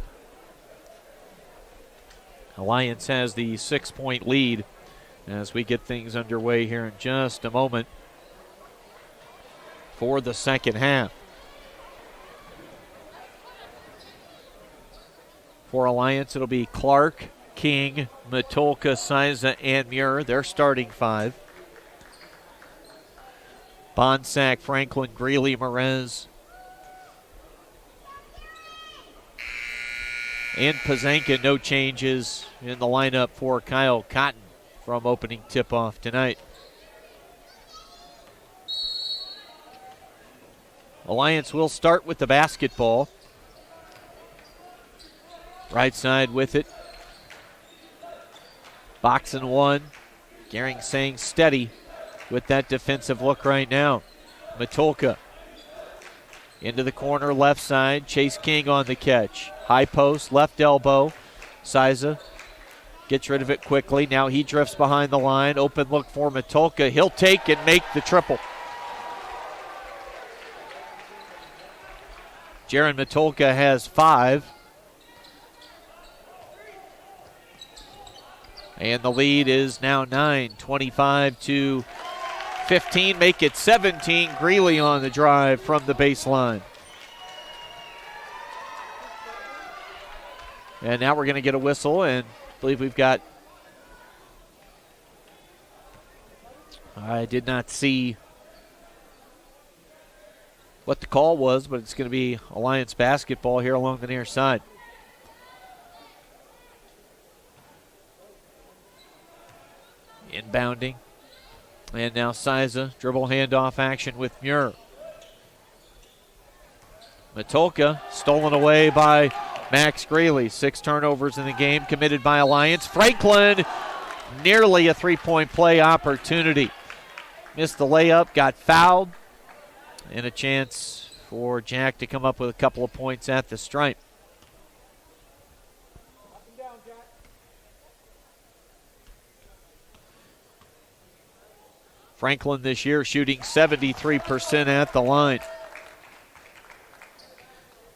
Alliance has the 6-point lead as we get things underway here in just a moment for the second half. For Alliance, it'll be Clark, King, Matulka, Siza, and Muir. They're starting five. Bonsack, Franklin, Greeley, Merez, and Pazanka. No changes in the lineup for Kyle Cotton from opening tip-off tonight. Alliance will start with the basketball. Right side with it. Box and one. Gering staying steady with that defensive look right now. Matulka into the corner left side. Chase King on the catch. High post, left elbow. Siza gets rid of it quickly. Now he drifts behind the line. Open look for Matulka. He'll take and make the triple. Jaron Matulka has 5. And the lead is now 9, 25-15. Make it 17. Greeley on the drive from the baseline. And now we're going to get a whistle, and I believe we've got, I did not see what the call was, but it's going to be Alliance basketball here along the near side. Inbounding. And now Siza, dribble handoff action with Muir. Matulka stolen away by Max Greeley. 6 turnovers in the game committed by Alliance. Franklin nearly a three-point play opportunity. Missed the layup, got fouled, and a chance for Jack to come up with a couple of points at the stripe. Franklin this year shooting 73% at the line.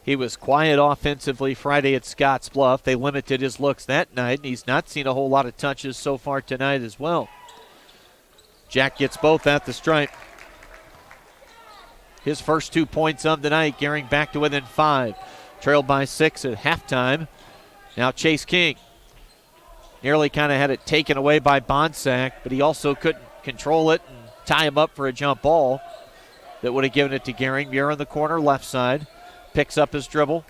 He was quiet offensively Friday at Scottsbluff. They limited his looks that night, and he's not seen a whole lot of touches so far tonight as well. Jack gets both at the stripe. His first 2 points of the night. Gering back to within 5. Trailed by 6 at halftime. Now Chase King nearly kind of had it taken away by Bonsack, but he also couldn't control it and tie him up for a jump ball that would have given it to Gering. Muir in the corner, left side. Picks up his dribble,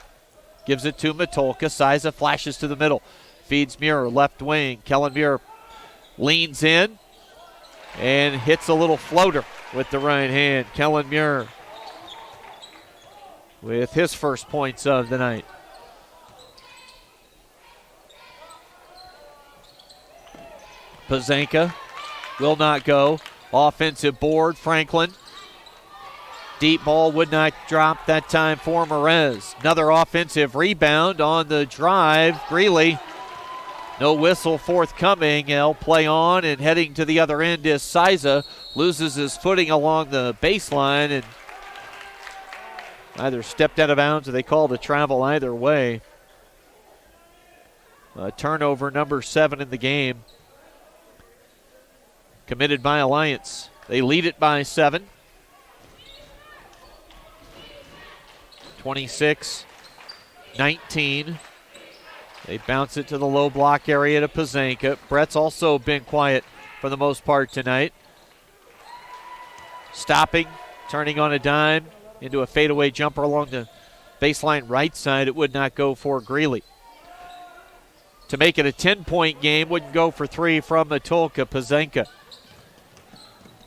gives it to Matulka. Siza flashes to the middle, feeds Muir, left wing. Kellen Muir leans in and hits a little floater with the right hand. Kellen Muir with his first points of the night. Pazanka will not go. Offensive board, Franklin. Deep ball would not drop that time for Merez. Another offensive rebound on the drive. Greeley, no whistle forthcoming. He'll play on, and heading to the other end is Siza. Loses his footing along the baseline and either stepped out of bounds or they called a travel either way. Turnover number 7 in the game. Committed by Alliance. They lead it by 7. 26-19. They bounce it to the low block area to Pazanka. Brett's also been quiet for the most part tonight. Stopping, turning on a dime into a fadeaway jumper along the baseline right side. It would not go for Greeley. To make it a 10-point game, wouldn't go for 3 from Matulka. Pazanka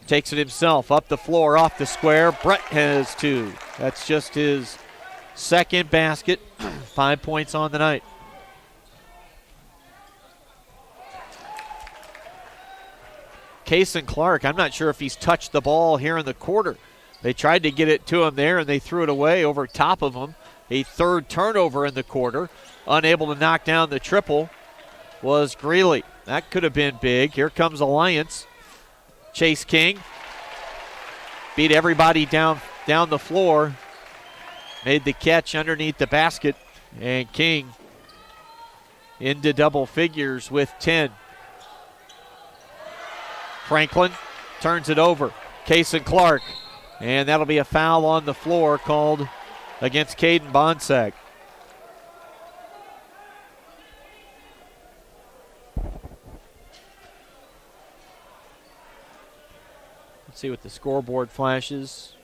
takes it himself up the floor, off the square. Brett has 2. That's just his second basket. 5 points on the night. Kason Clark, I'm not sure if he's touched the ball here in the quarter. They tried to get it to him there, and they threw it away over top of him. A third turnover in the quarter. Unable to knock down the triple was Greeley. That could have been big. Here comes Alliance. Chase King beat everybody down the floor. Made the catch underneath the basket, and King into double figures with 10. Franklin turns it over. Kason Clark, and that'll be a foul on the floor called against Caden Bonsack. Let's see what the scoreboard flashes.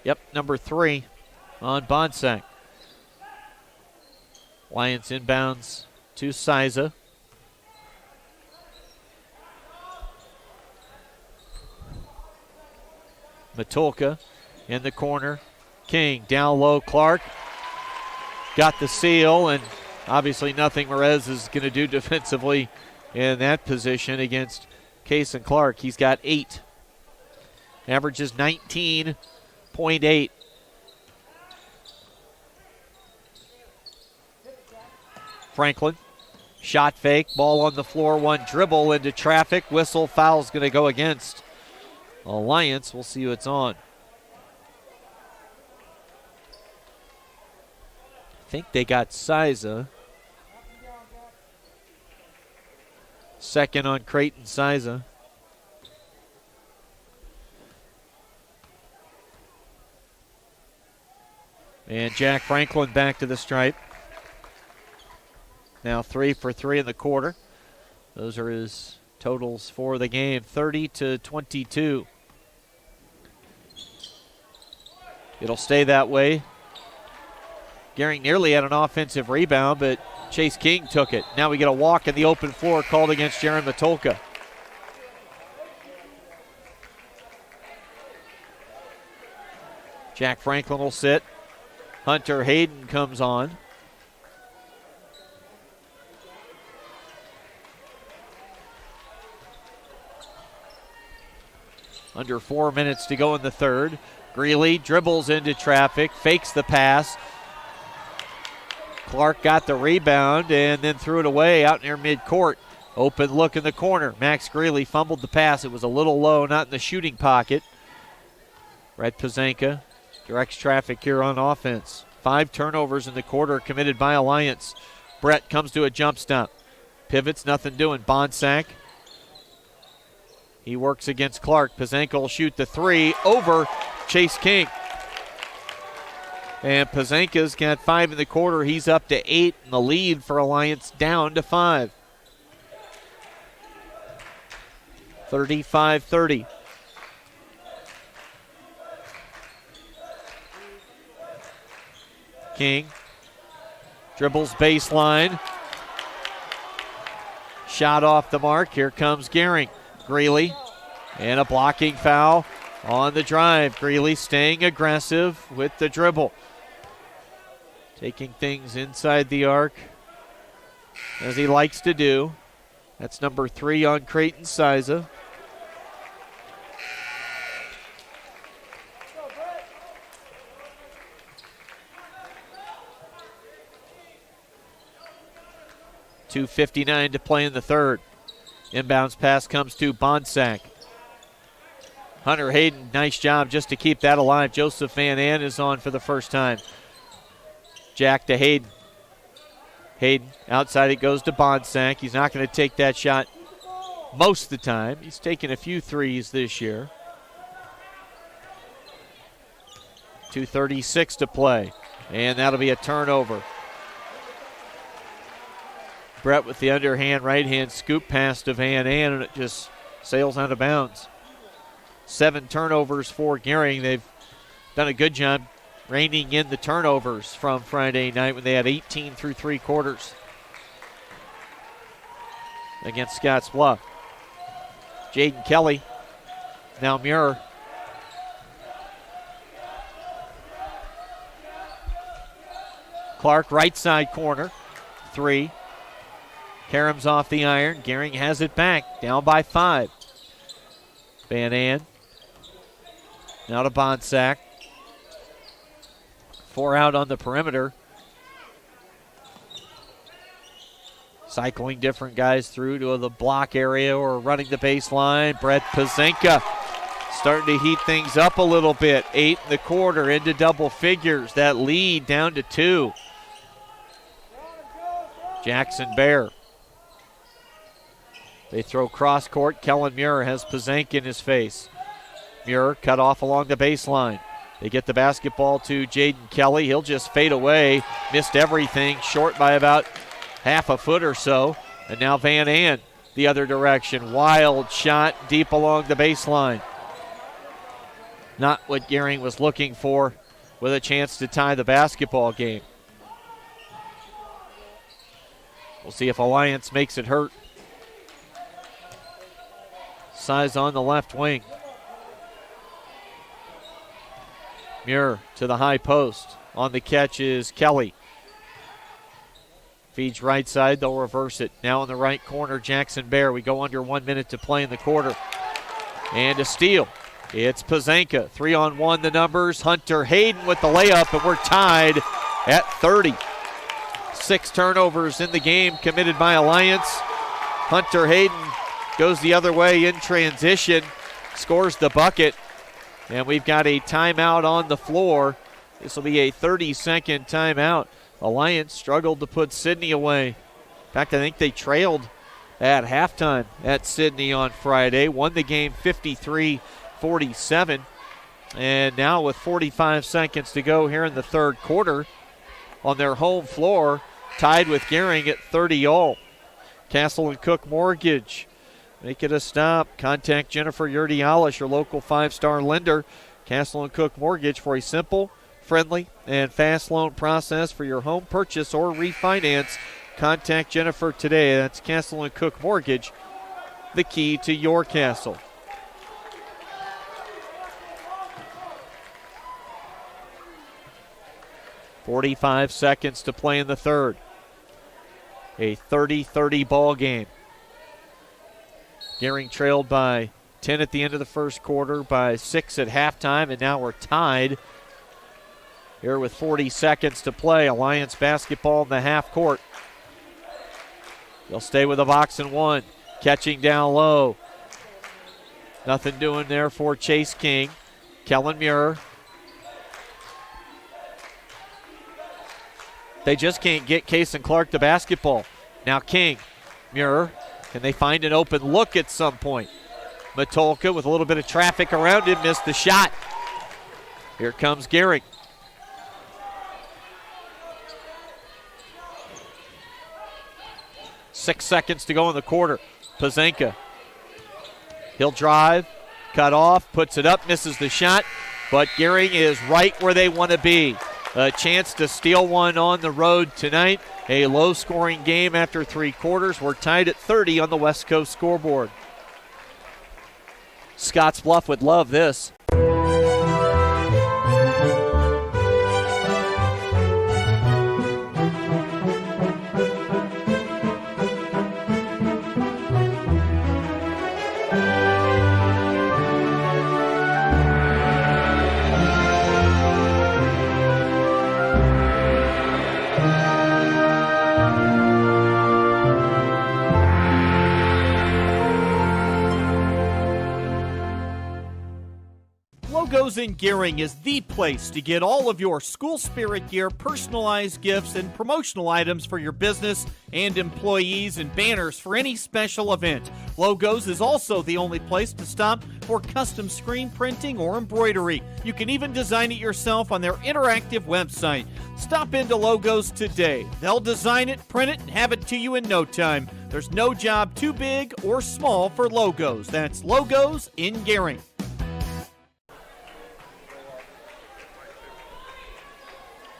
Yep, number 3 on Bonsack. Lions inbounds to Siza. Matulka in the corner. King down low. Clark got the seal, and obviously nothing Merez is going to do defensively in that position against Kason Clark. He's got 8. Averages 19.8. Franklin, shot fake, ball on the floor, one dribble into traffic. Whistle, foul's going to go against Alliance. We'll see who it's on. I think they got Siza. Second on Creighton Siza. And Jack Franklin back to the stripe. Now 3 for 3 in the quarter. Those are his totals for the game, 30-22. It'll stay that way. Gering nearly had an offensive rebound, but Chase King took it. Now we get a walk in the open floor called against Jaron Matulka. Jack Franklin will sit. Hunter Hayden comes on. Under 4 minutes to go in the third. Greeley dribbles into traffic, fakes the pass. Clark got the rebound and then threw it away out near midcourt. Open look in the corner. Max Greeley fumbled the pass. It was a little low, not in the shooting pocket. Brett Pazanka directs traffic here on offense. 5 turnovers in the quarter committed by Alliance. Brett comes to a jump stop. Pivots, nothing doing. Bonsack. He works against Clark. Pazanka will shoot the 3 over Chase King. And Pazanka's got 5 in the quarter. He's up to 8, and the lead for Alliance down to 5. 35-30. King dribbles baseline. Shot off the mark. Here comes Gering. Greeley and a blocking foul on the drive. Greeley staying aggressive with the dribble. Taking things inside the arc as he likes to do. That's number 3 on Creighton Siza. .259 to play in the third. Inbounds pass comes to Bonsack. Hunter Hayden, nice job just to keep that alive. Joseph Van An is on for the first time. Jack to Hayden. Hayden, outside it goes to Bonsack. He's not going to take that shot most of the time. He's taken a few threes this year. 2:36 to play, and that'll be a turnover. Brett with the underhand right-hand scoop pass to Van An, and it just sails out of bounds. 7 turnovers for Gering. They've done a good job reining in the turnovers from Friday night when they had 18 through 3 quarters against Scotts Bluff. Jaden Kelly, now Muir. Clark, right side corner, 3. Karam's off the iron. Gering has it back, down by 5. Van An. Now to Bonsack. 4 out on the perimeter. Cycling different guys through to the block area or running the baseline. Brett Pazanka starting to heat things up a little bit. 8 in the quarter, into double figures. That lead down to 2. Jackson Bear. They throw cross court. Kellen Muir has Pazanka in his face. Muir cut off along the baseline. They get the basketball to Jaden Kelly. He'll just fade away. Missed everything. Short by about half a foot or so. And now Van An the other direction. Wild shot deep along the baseline. Not what Gering was looking for, with a chance to tie the basketball game. We'll see if Alliance makes it hurt. Size on the left wing. Muir to the high post. On the catch is Kelly. Feeds right side, they'll reverse it. Now in the right corner, Jackson Bear. We go under 1 minute to play in the quarter. And a steal. It's Pazanka. 3-on-1 the numbers. Hunter Hayden with the layup, and we're tied at 30. 6 turnovers in the game committed by Alliance. Hunter Hayden goes the other way in transition, scores the bucket, and we've got a timeout on the floor. This will be a 30-second timeout. Alliance struggled to put Sydney away. In fact, I think they trailed at halftime at Sydney on Friday, won the game 53-47, and now with 45 seconds to go here in the third quarter, on their home floor, tied with Gering at 30-all. Castle and Cook Mortgage, make it a stop. Contact Jennifer Yurdialis, your local 5-star lender. Castle and Cook Mortgage, for a simple, friendly, and fast loan process for your home purchase or refinance. Contact Jennifer today. That's Castle and Cook Mortgage, the key to your castle. 45 seconds to play in the third. A 30-30 ball game. Gering trailed by 10 at the end of the first quarter, by 6 at halftime, and now we're tied here with 40 seconds to play. Alliance basketball in the half court. They'll stay with a box and one. Catching down low. Nothing doing there for Chase King. Kellen Muir. They just can't get Case and Clark the basketball. Now King. Muir. Can they find an open look at some point? Matulka with a little bit of traffic around him, missed the shot. Here comes Gering. Six seconds to go in the quarter. Pazenka. He'll drive, cut off, puts it up, misses the shot, but Gering is right where they want to be. A chance to steal one on the road tonight. A low-scoring game after three quarters. We're tied at 30 on the West Coast scoreboard. Scottsbluff would love this. Logos in Gering is the place to get all of your school spirit gear, personalized gifts, and promotional items for your business and employees, and banners for any special event. Logos is also the only place to stop for custom screen printing or embroidery. You can even design it yourself on their interactive website. Stop into Logos today. They'll design it, print it, and have it to you in no time. There's no job too big or small for Logos. That's Logos in Gering.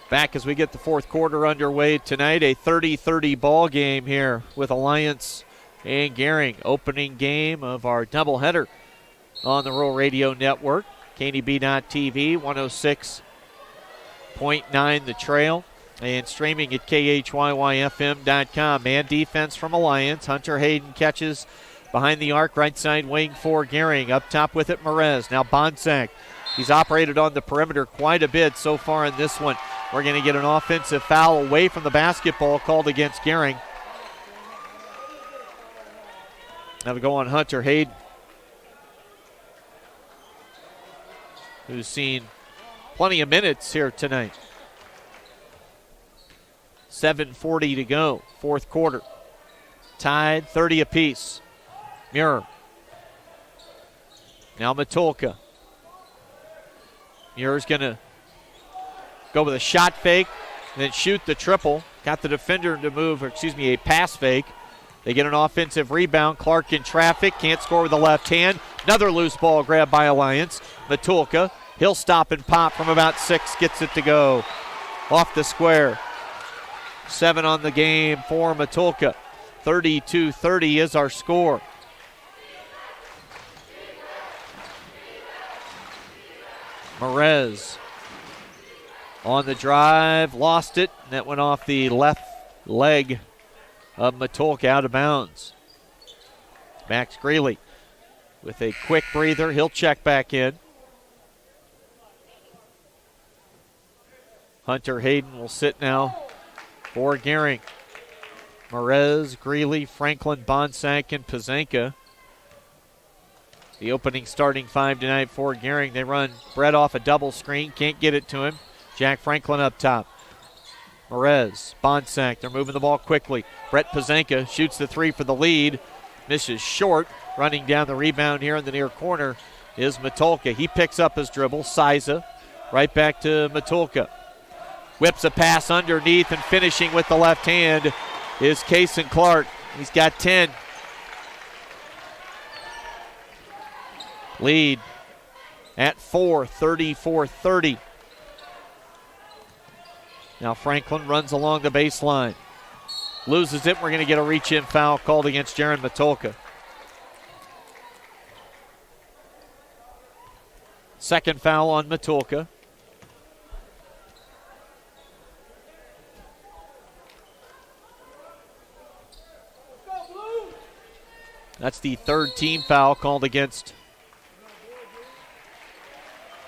Back as we get the fourth quarter underway tonight, a 30-30 ball game here with Alliance and Gering. Opening game of our doubleheader on the Rural Radio Network. KNB.TV, 106.9 The Trail, and streaming at KHYYFM.com. Man defense from Alliance. Hunter Hayden catches behind the arc, right side wing for Gering. Up top with it, Merez. Now Bonsack. He's operated on the perimeter quite a bit so far in this one. We're going to get an offensive foul away from the basketball called against Gering. Now we go on Hunter Hayden, who's seen plenty of minutes here tonight. 7:40 to go, fourth quarter. Tied 30 apiece. Muir. Now Matulka. Muir's going to go with a shot fake, and then shoot the triple. Got the defender to move, a pass fake. They get an offensive rebound. Clark in traffic, can't score with the left hand. Another loose ball grabbed by Alliance. Matulka, he'll stop and pop from about 6, gets it to go. Off the square. 7 on the game for Matulka. 32-30 is our score. Merez on the drive, lost it, and that went off the left leg of Matulka, out of bounds. Max Greeley with a quick breather. He'll check back in. Hunter Hayden will sit now for Gering. Merez, Greeley, Franklin, Bonsack, and Pazenka. The opening starting 5 tonight for Gering. They run Brett off a double screen, can't get it to him. Jack Franklin up top. Merez, Bonsack, they're moving the ball quickly. Brett Pazenka shoots the 3 for the lead. Misses short. Running down the rebound here in the near corner is Matulka. He picks up his dribble. Siza right back to Matulka. Whips a pass underneath, and finishing with the left hand is Kason Clark. He's got 10. Lead at 4, 34-30. Now Franklin runs along the baseline. Loses it. We're going to get a reach-in foul called against Jaron Matulka. Second foul on Matulka. That's the third team foul called against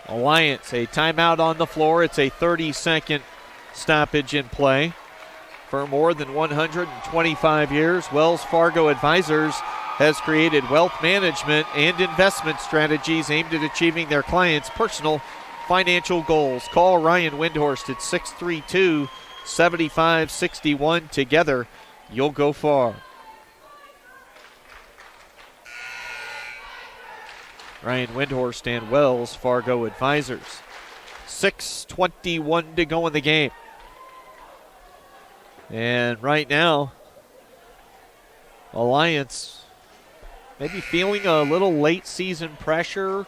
Alliance. A timeout on the floor. It's a 30-second stoppage in play. For more than 125 years, Wells Fargo Advisors has created wealth management and investment strategies aimed at achieving their clients' personal financial goals. Call Ryan Windhorst at 632-7561. Together, you'll go far. Ryan Windhorst and Wells Fargo Advisors. 6:21 to go in the game. And right now, Alliance maybe feeling a little late season pressure.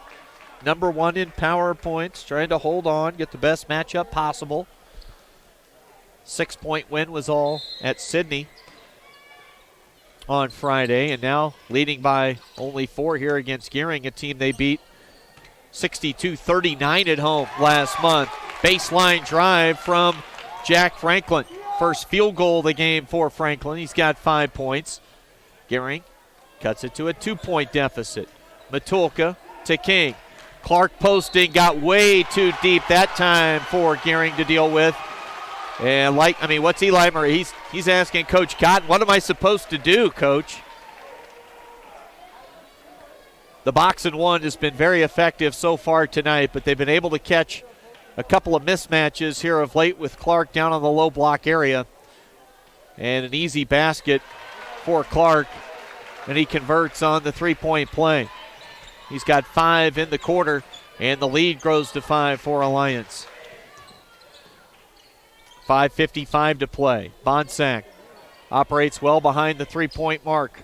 Number one in power points, trying to hold on, get the best matchup possible. 6-point win was all at Sydney on Friday, and now leading by only 4 here against Gering, a team they beat 62-39 at home last month. Baseline drive from Jack Franklin. First field goal of the game for Franklin. He's got 5 points. Gering cuts it to a 2-point deficit. Matulka to King. Clark posting, got way too deep that time for Gering to deal with. And what's Eli Murray? He's asking Coach Cotton, what am I supposed to do, Coach? The box and one has been very effective so far tonight, but they've been able to catch a couple of mismatches here of late with Clark down on the low block area. And an easy basket for Clark, and he converts on the 3-point play. He's got 5 in the quarter, and the lead grows to 5 for Alliance. 5:55 to play. Bonsack operates well behind the 3-point mark.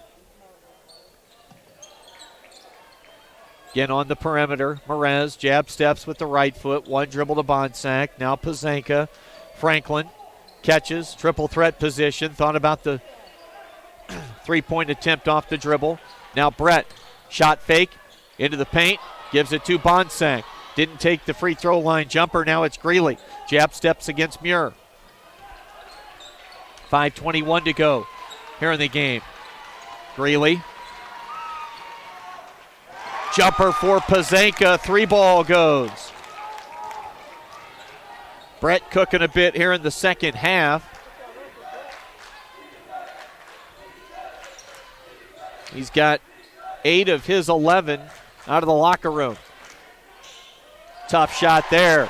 Again on the perimeter, Merez jab steps with the right foot. One dribble to Bonsack. Now Pazanka. Franklin catches, triple threat position. Thought about the 3-point attempt off the dribble. Now Brett, shot fake into the paint, gives it to Bonsack. Didn't take the free throw line jumper. Now it's Greeley. Jab steps against Muir. 5:21 to go here in the game. Greeley. Jumper for Pazanka. 3-ball goes. Brett cooking a bit here in the second half. He's got 8 of his 11 out of the locker room. Tough shot there.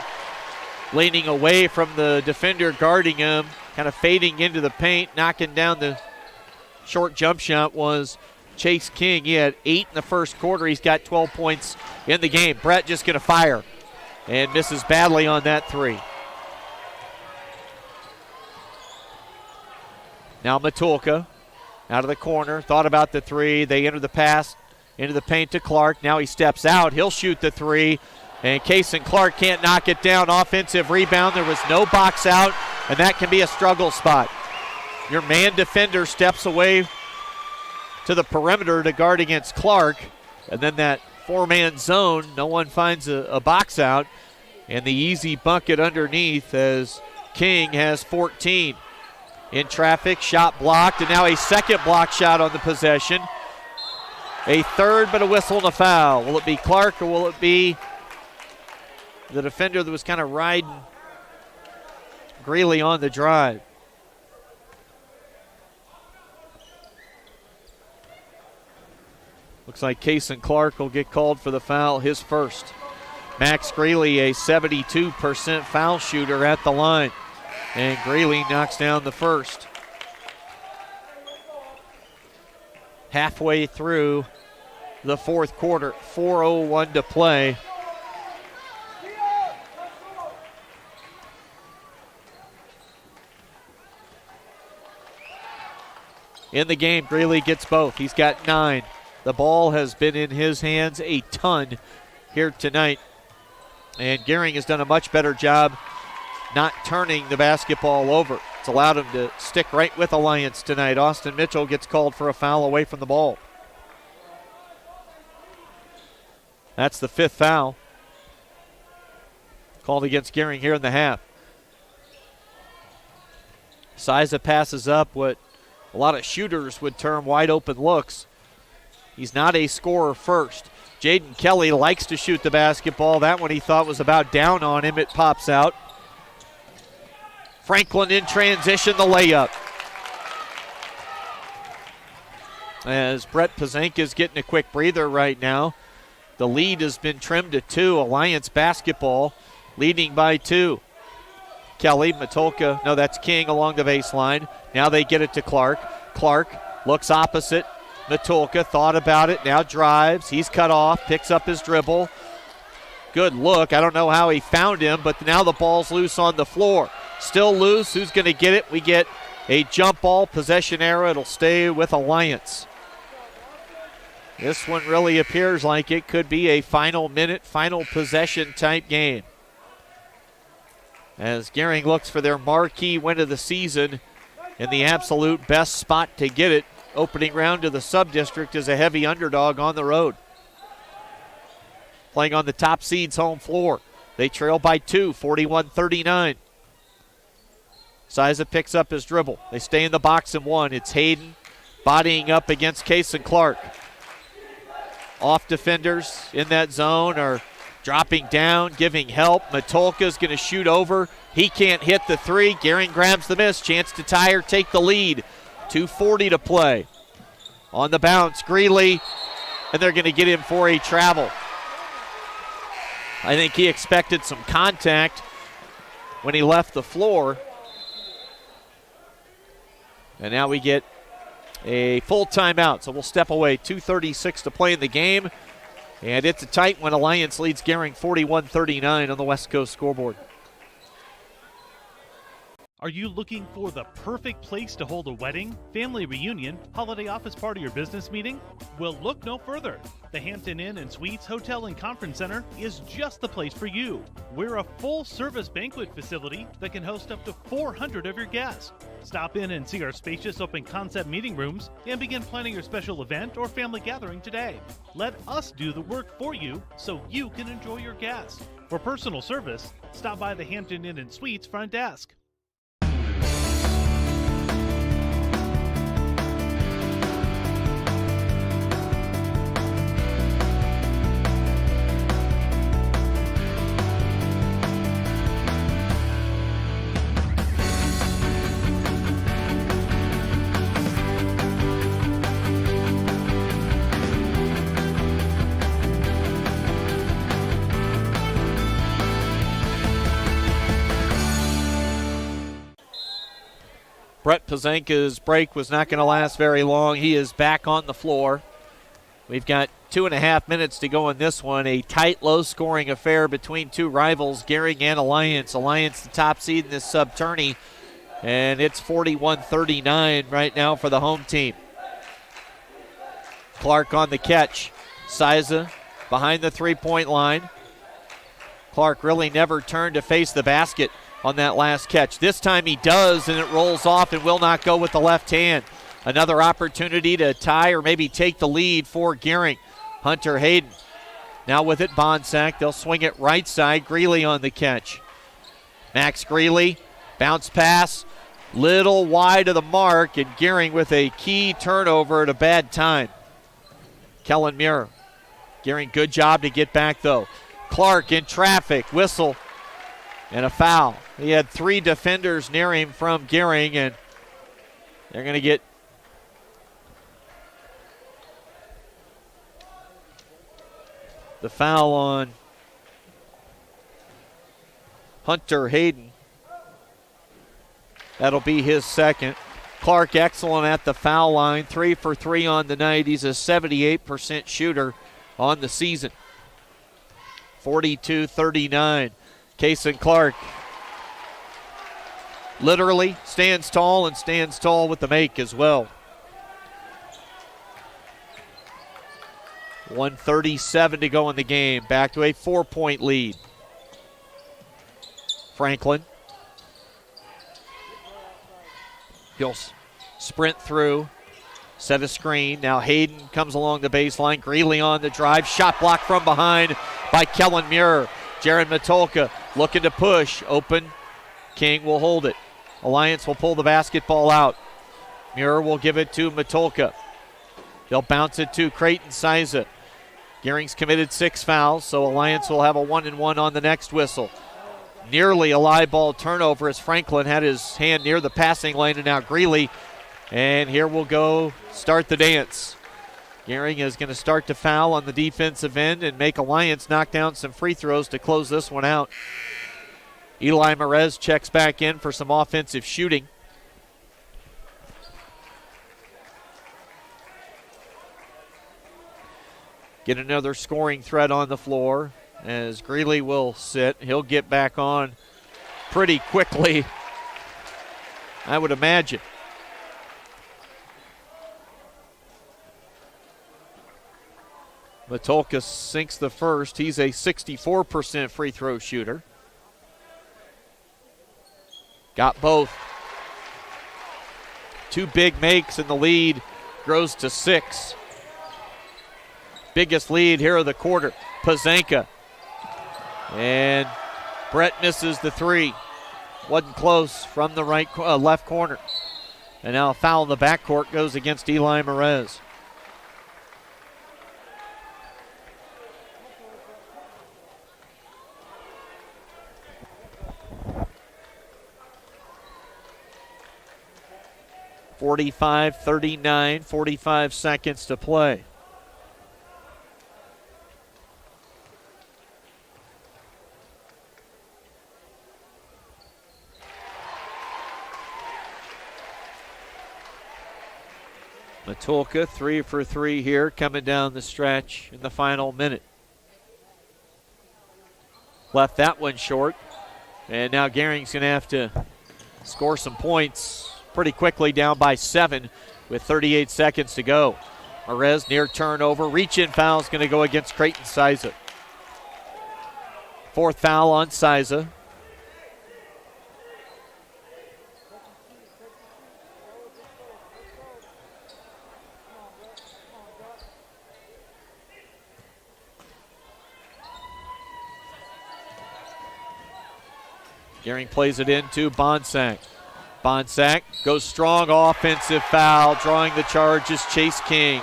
Leaning away from the defender guarding him, kind of fading into the paint, knocking down the short jump shot was Chase King. He had 8 in the first quarter. He's got 12 points in the game. Brett just going to fire and misses badly on that 3. Now Matulka out of the corner. Thought about the 3. They enter the pass into the paint to Clark. Now he steps out. He'll shoot the 3. And Cason Clark can't knock it down. Offensive rebound. There was no box out, and that can be a struggle spot. Your man defender steps away to the perimeter to guard against Clark, and then that 4-man zone, no one finds a box out, and the easy bucket underneath as King has 14. In traffic, shot blocked, and now a second block shot on the possession. A third, but a whistle and a foul. Will it be Clark or will it be the defender that was kind of riding Greeley on the drive? Looks like Cason Clark will get called for the foul, his first. Max Greeley, a 72% foul shooter at the line. And Greeley knocks down the first. Halfway through the fourth quarter, 4:01 to play. In the game, Greeley gets both. He's got 9. The ball has been in his hands a ton here tonight. And Gering has done a much better job not turning the basketball over. It's allowed him to stick right with Alliance tonight. Austin Mitchell gets called for a foul away from the ball. That's the 5th foul called against Gering here in the half. Siza passes up what a lot of shooters would term wide open looks. He's not a scorer first. Jaden Kelly likes to shoot the basketball. That one he thought was about down on him. It pops out. Franklin in transition, the layup. As Brett Pazanka is getting a quick breather right now. The lead has been trimmed to 2. Alliance basketball leading by 2. Kelly, Matulka, no, that's King along the baseline. Now they get it to Clark. Clark looks opposite. Matulka thought about it, now drives. He's cut off, picks up his dribble. Good look. I don't know how he found him, but now the ball's loose on the floor. Still loose. Who's going to get it? We get a jump ball, possession error. It'll stay with Alliance. This one really appears like it could be a final minute, final possession type game. As Gering looks for their marquee win of the season in the absolute best spot to get it. Opening round of the Sub-District is a heavy underdog on the road. Playing on the top seed's home floor. They trail by 2, 41-39. Siza picks up his dribble. They stay in the box and 1. It's Hayden bodying up against Kason Clark. Off defenders in that zone are dropping down, giving help. Matulka's going to shoot over. He can't hit the 3. Gering grabs the miss. Chance to tie or take the lead. 2:40 to play. On the bounce, Greeley, and they're going to get him for a travel. I think he expected some contact when he left the floor. And now we get a full timeout, so we'll step away. 2:36 to play in the game. And it's a tight one. Alliance leads Gering 41-39 on the West Coast scoreboard. Are you looking for the perfect place to hold a wedding, family reunion, holiday office party, or business meeting? Well, look no further. The Hampton Inn and Suites Hotel and Conference Center is just the place for you. We're a full-service banquet facility that can host up to 400 of your guests. Stop in and see our spacious open-concept meeting rooms and begin planning your special event or family gathering today. Let us do the work for you so you can enjoy your guests. For personal service, stop by the Hampton Inn and Suites front desk. Brett Pazanka's break was not going to last very long. He is back on the floor. We've got 2.5 minutes to go in this one. A tight, low-scoring affair between two rivals, Gering and Alliance. Alliance the top seed in this sub-tourney, and it's 41-39 right now for the home team. Clark on the catch. Siza behind the three-point line. Clark really never turned to face the basket on that last catch. This time he does, and it rolls off and will not go with the left hand. Another opportunity to tie or maybe take the lead for Gering. Hunter Hayden now with it, Bonsack. They'll swing it right side. Greeley on the catch. Max Greeley, bounce pass, little wide of the mark, and Gering with a key turnover at a bad time. Kellen Muir. Gering, good job to get back though. Clark in traffic, whistle, and a foul. He had 3 defenders near him from Gering, and they're going to get the foul on Hunter Hayden. That'll be his second. Clark excellent at the foul line, 3 for 3 on the night. He's a 78% shooter on the season. 42-39. Kason Clark literally stands tall and stands tall with the make as well. 1:37 to go in the game. Back to a 4-point lead. Franklin. He'll sprint through, set a screen. Now Hayden comes along the baseline. Greeley on the drive. Shot blocked from behind by Kellen Muir. Jaron Matulka looking to push. Open. King will hold it. Alliance will pull the basketball out. Muir will give it to Matulka. They'll bounce it to Creighton Siza. Gering's committed 6 fouls, so Alliance will have a 1-and-1 on the next whistle. Nearly a live ball turnover as Franklin had his hand near the passing lane, and now Greeley. And here we'll go start the dance. Gering is going to start to foul on the defensive end and make Alliance knock down some free throws to close this one out. Eli Merez checks back in for some offensive shooting. Get another scoring threat on the floor as Greeley will sit. He'll get back on pretty quickly, I would imagine. Matulka sinks the first. He's a 64% free throw shooter. Got both. 2 big makes, and the lead grows to 6. Biggest lead here of the quarter. Pazanka. And Brett misses the 3. Wasn't close from the left corner. And now a foul in the backcourt goes against Eli Merez. .45-39, 45 seconds to play. Matulka 3 for 3 here, coming down the stretch in the final minute. Left that one short, and now Gering's going to have to score some points pretty quickly, down by 7 with 38 seconds to go. Merez near turnover. Reach-in foul is going to go against Creighton Siza. 4th foul on Siza. Gering plays it into Bonsack. Bonsack goes strong, offensive foul. Drawing the charge is Chase King.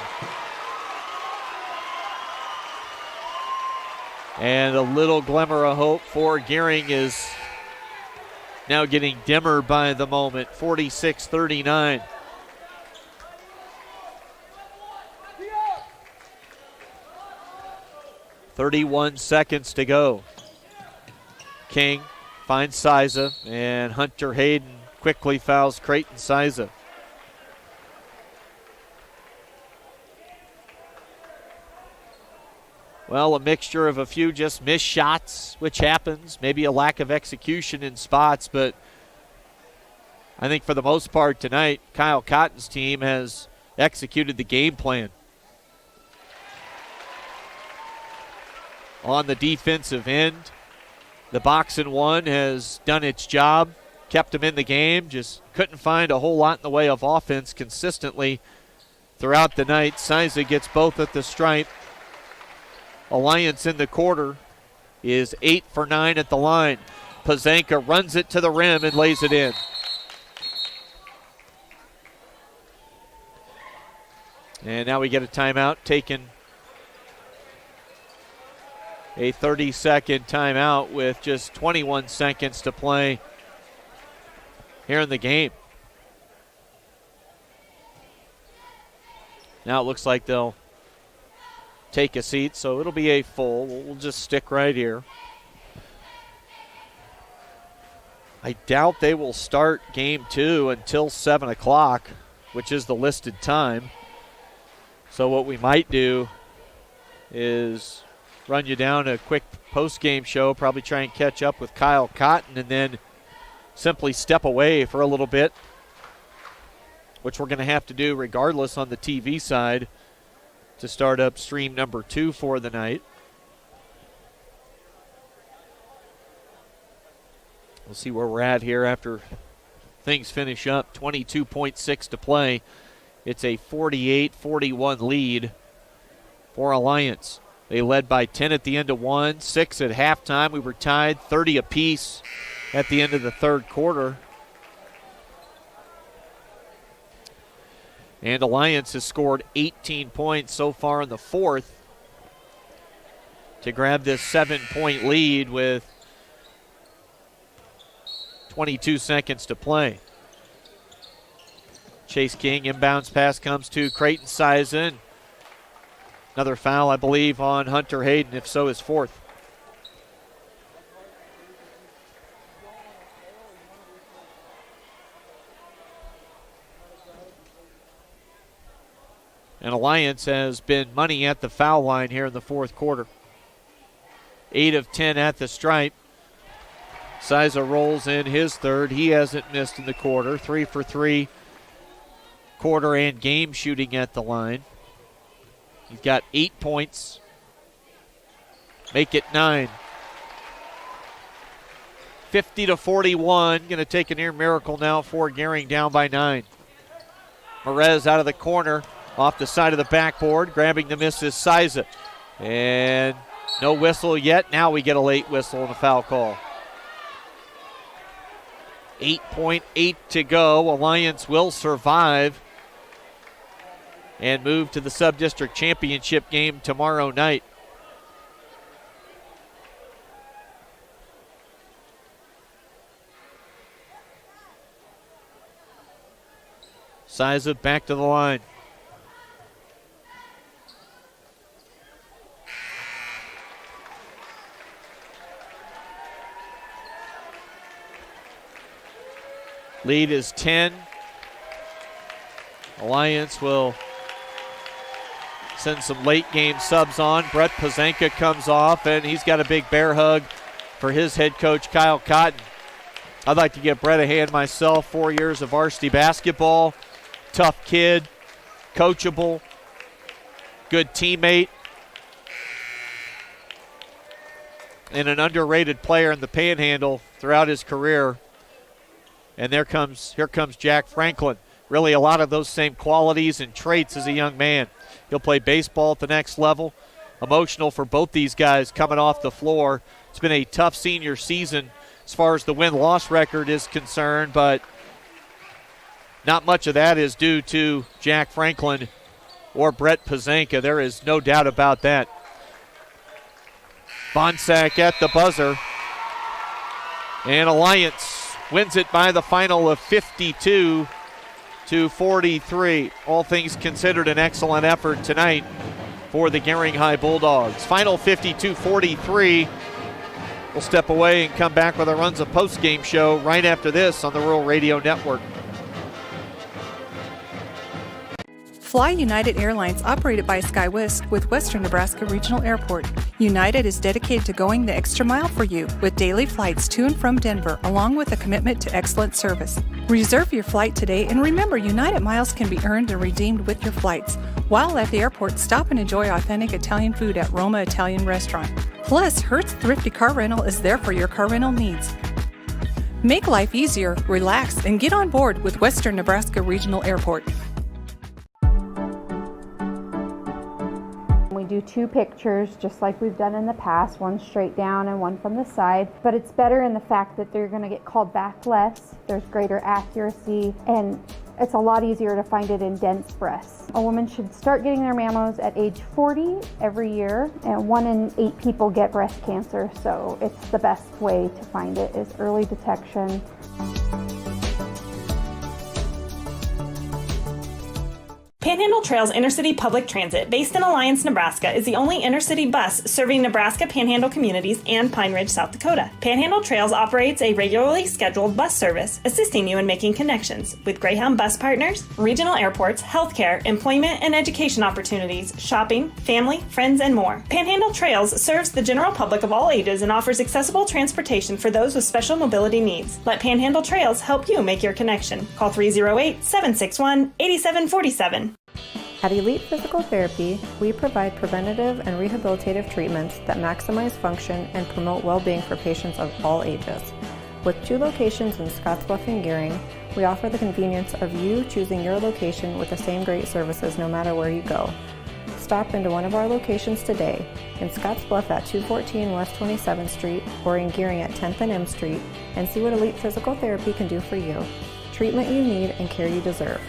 And a little glimmer of hope for Gering is now getting dimmer by the moment. 46-39. .31 seconds to go. King finds Siza, and Hunter Hayden quickly fouls Creighton Siza. Well, a mixture of a few just missed shots, which happens, maybe a lack of execution in spots, but I think for the most part tonight, Kyle Cotton's team has executed the game plan. On the defensive end, the box and one has done its job, kept them in the game, just couldn't find a whole lot in the way of offense consistently throughout the night. Siza gets both at the stripe. Alliance in the quarter is 8 for 9 at the line. Pazanka runs it to the rim and lays it in. And now we get a timeout taken. A 30-second timeout with just 21 seconds to play here in the game. Now it looks like they'll take a seat, so it'll be a full. We'll just stick right here. I doubt they will start game 2 until 7 o'clock, which is the listed time. So what we might do is run you down a quick post-game show, probably try and catch up with Kyle Cotton, and then simply step away for a little bit, which we're going to have to do regardless on the TV side to start up stream number 2 for the night. We'll see where we're at here after things finish up. 22.6 to play. It's a 48-41 lead for Alliance. They led by 10 at the end of 1, 6 at halftime. We were tied 30 apiece at the end of the third quarter. And Alliance has scored 18 points so far in the fourth to grab this 7-point lead with 22 seconds to play. Chase King, inbounds pass comes to Creighton Sizen. Another foul, I believe, on Hunter Hayden, if so, his fourth. And Alliance has been money at the foul line here in the fourth quarter. 8 of 10 at the stripe. Siza rolls in his third. He hasn't missed in the quarter. 3 for 3 quarter and game shooting at the line. He's got 8 points. Make it 9. 50-41. Going to take a near miracle now for Gering, down by 9. Merez out of the corner, off the side of the backboard. Grabbing the miss is Siza. And no whistle yet. Now we get a late whistle and a foul call. 8.8 to go. Alliance will survive and move to the Sub-District Championship game tomorrow night. Siza back to the line. Lead is 10. Alliance will send some late game subs on. Brett Pazanka comes off, and he's got a big bear hug for his head coach, Kyle Cotton. I'd like to give Brett a hand myself. 4 years of varsity basketball. Tough kid, coachable, good teammate, and an underrated player in the Panhandle throughout his career. And here comes Jack Franklin. Really a lot of those same qualities and traits as a young man. He'll play baseball at the next level. Emotional for both these guys coming off the floor. It's been a tough senior season as far as the win-loss record is concerned, but not much of that is due to Jack Franklin or Brett Pazanka. There is no doubt about that. Bonsack at the buzzer. And Alliance wins it by the final of 52-43. All things considered, an excellent effort tonight for the Gering High Bulldogs. Final 52-43. We'll step away and come back with a Runza postgame show right after this on the Rural Radio Network. Fly United Airlines, operated by SkyWest with Western Nebraska Regional Airport. United is dedicated to going the extra mile for you with daily flights to and from Denver, along with a commitment to excellent service. Reserve your flight today, and remember, United miles can be earned and redeemed with your flights. While at the airport, stop and enjoy authentic Italian food at Roma Italian Restaurant. Plus, Hertz Thrifty Car Rental is there for your car rental needs. Make life easier, relax, and get on board with Western Nebraska Regional Airport. We do 2 pictures just like we've done in the past, one straight down and one from the side, but it's better in the fact that they're going to get called back less, there's greater accuracy, and it's a lot easier to find it in dense breasts. A woman should start getting their mammos at age 40 every year, and 1 in 8 people get breast cancer, so it's the best way to find it is early detection. Panhandle Trails Intercity Public Transit, based in Alliance, Nebraska, is the only intercity bus serving Nebraska Panhandle communities and Pine Ridge, South Dakota. Panhandle Trails operates a regularly scheduled bus service, assisting you in making connections with Greyhound bus partners, regional airports, healthcare, employment and education opportunities, shopping, family, friends, and more. Panhandle Trails serves the general public of all ages and offers accessible transportation for those with special mobility needs. Let Panhandle Trails help you make your connection. Call 308-761-8747. At Elite Physical Therapy, we provide preventative and rehabilitative treatments that maximize function and promote well-being for patients of all ages. With 2 locations in Scottsbluff and Gering, we offer the convenience of you choosing your location with the same great services no matter where you go. Stop into one of our locations today, in Scottsbluff at 214 West 27th Street or in Gering at 10th and M Street, and see what Elite Physical Therapy can do for you. Treatment you need and care you deserve.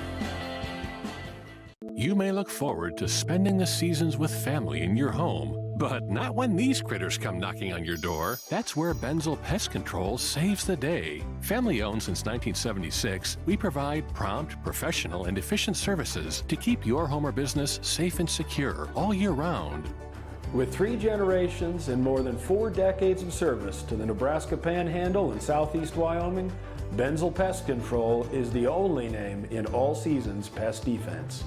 You may look forward to spending the seasons with family in your home, but not when these critters come knocking on your door. That's where Benzel Pest Control saves the day. Family owned since 1976, we provide prompt, professional, and efficient services to keep your home or business safe and secure all year round. With 3 generations and more than 4 decades of service to the Nebraska Panhandle and Southeast Wyoming, Benzel Pest Control is the only name in all seasons pest defense.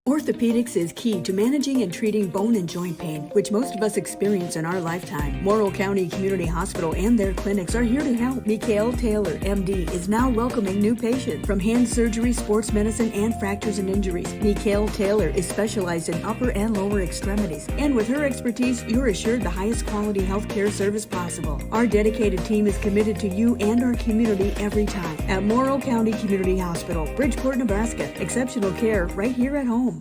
Orthopedics is key to managing and treating bone and joint pain, which most of us experience in our lifetime. Morrill County Community Hospital and their clinics are here to help. Mikhail Taylor, MD, is now welcoming new patients from hand surgery, sports medicine, and fractures and injuries. Mikhail Taylor is specialized in upper and lower extremities, and with her expertise, you're assured the highest quality health care service possible. Our dedicated team is committed to you and our community every time. At Morrill County Community Hospital, Bridgeport, Nebraska, exceptional care right here at home.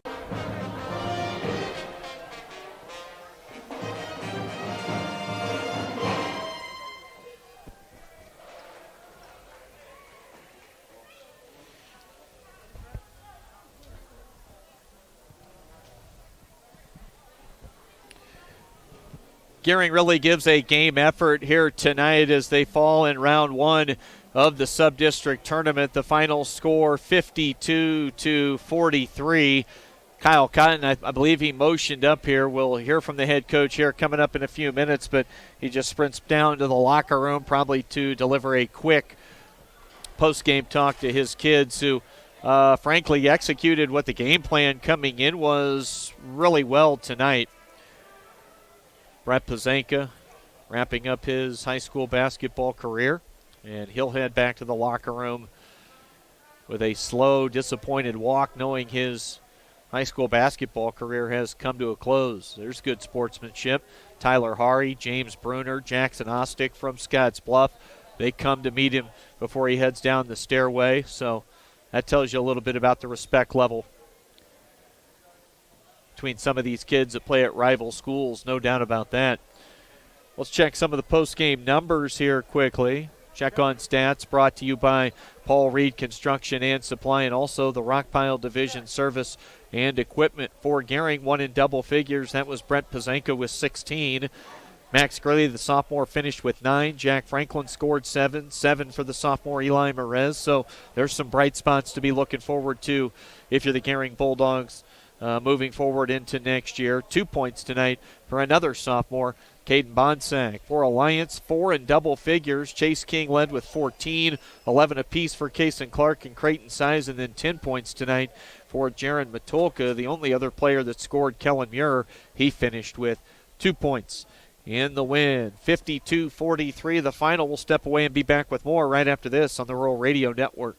Gering really gives a game effort here tonight as they fall in round 1 of the Sub-District tournament. The final score 52-43. Kyle Cotton, I believe he motioned up here. We'll hear from the head coach here coming up in a few minutes, but he just sprints down to the locker room probably to deliver a quick post-game talk to his kids who frankly executed what the game plan coming in was really well tonight. Brett Pazanka wrapping up his high school basketball career, and he'll head back to the locker room with a slow, disappointed walk, knowing his high school basketball career has come to a close. There's good sportsmanship. Tyler Hari, James Bruner, Jackson Ostick from Scotts Bluff, they come to meet him before he heads down the stairway, so that tells you a little bit about the respect level between some of these kids that play at rival schools, no doubt about that. Let's check some of the post-game numbers here quickly. Check on Stats brought to you by Paul Reed Construction and Supply, and also the Rockpile Division Service and Equipment. For Gering, 1 in double figures. That was Brett Pazanka with 16. Max Gurley, the sophomore, finished with 9. Jack Franklin scored 7. 7 for the sophomore Eli Merez. So there's some bright spots to be looking forward to if you're the Gering Bulldogs moving forward into next year. 2 points tonight for another sophomore, Caden Bonsack. For Alliance, 4 in double figures. Chase King led with 14, 11 apiece for Kason Clark and Creighton Size, and then 10 points tonight for Jaron Matulka. The only other player that scored, Kellen Muir, he finished with 2 points in the win. 52-43 the final. We'll step away and be back with more right after this on the Rural Radio Network.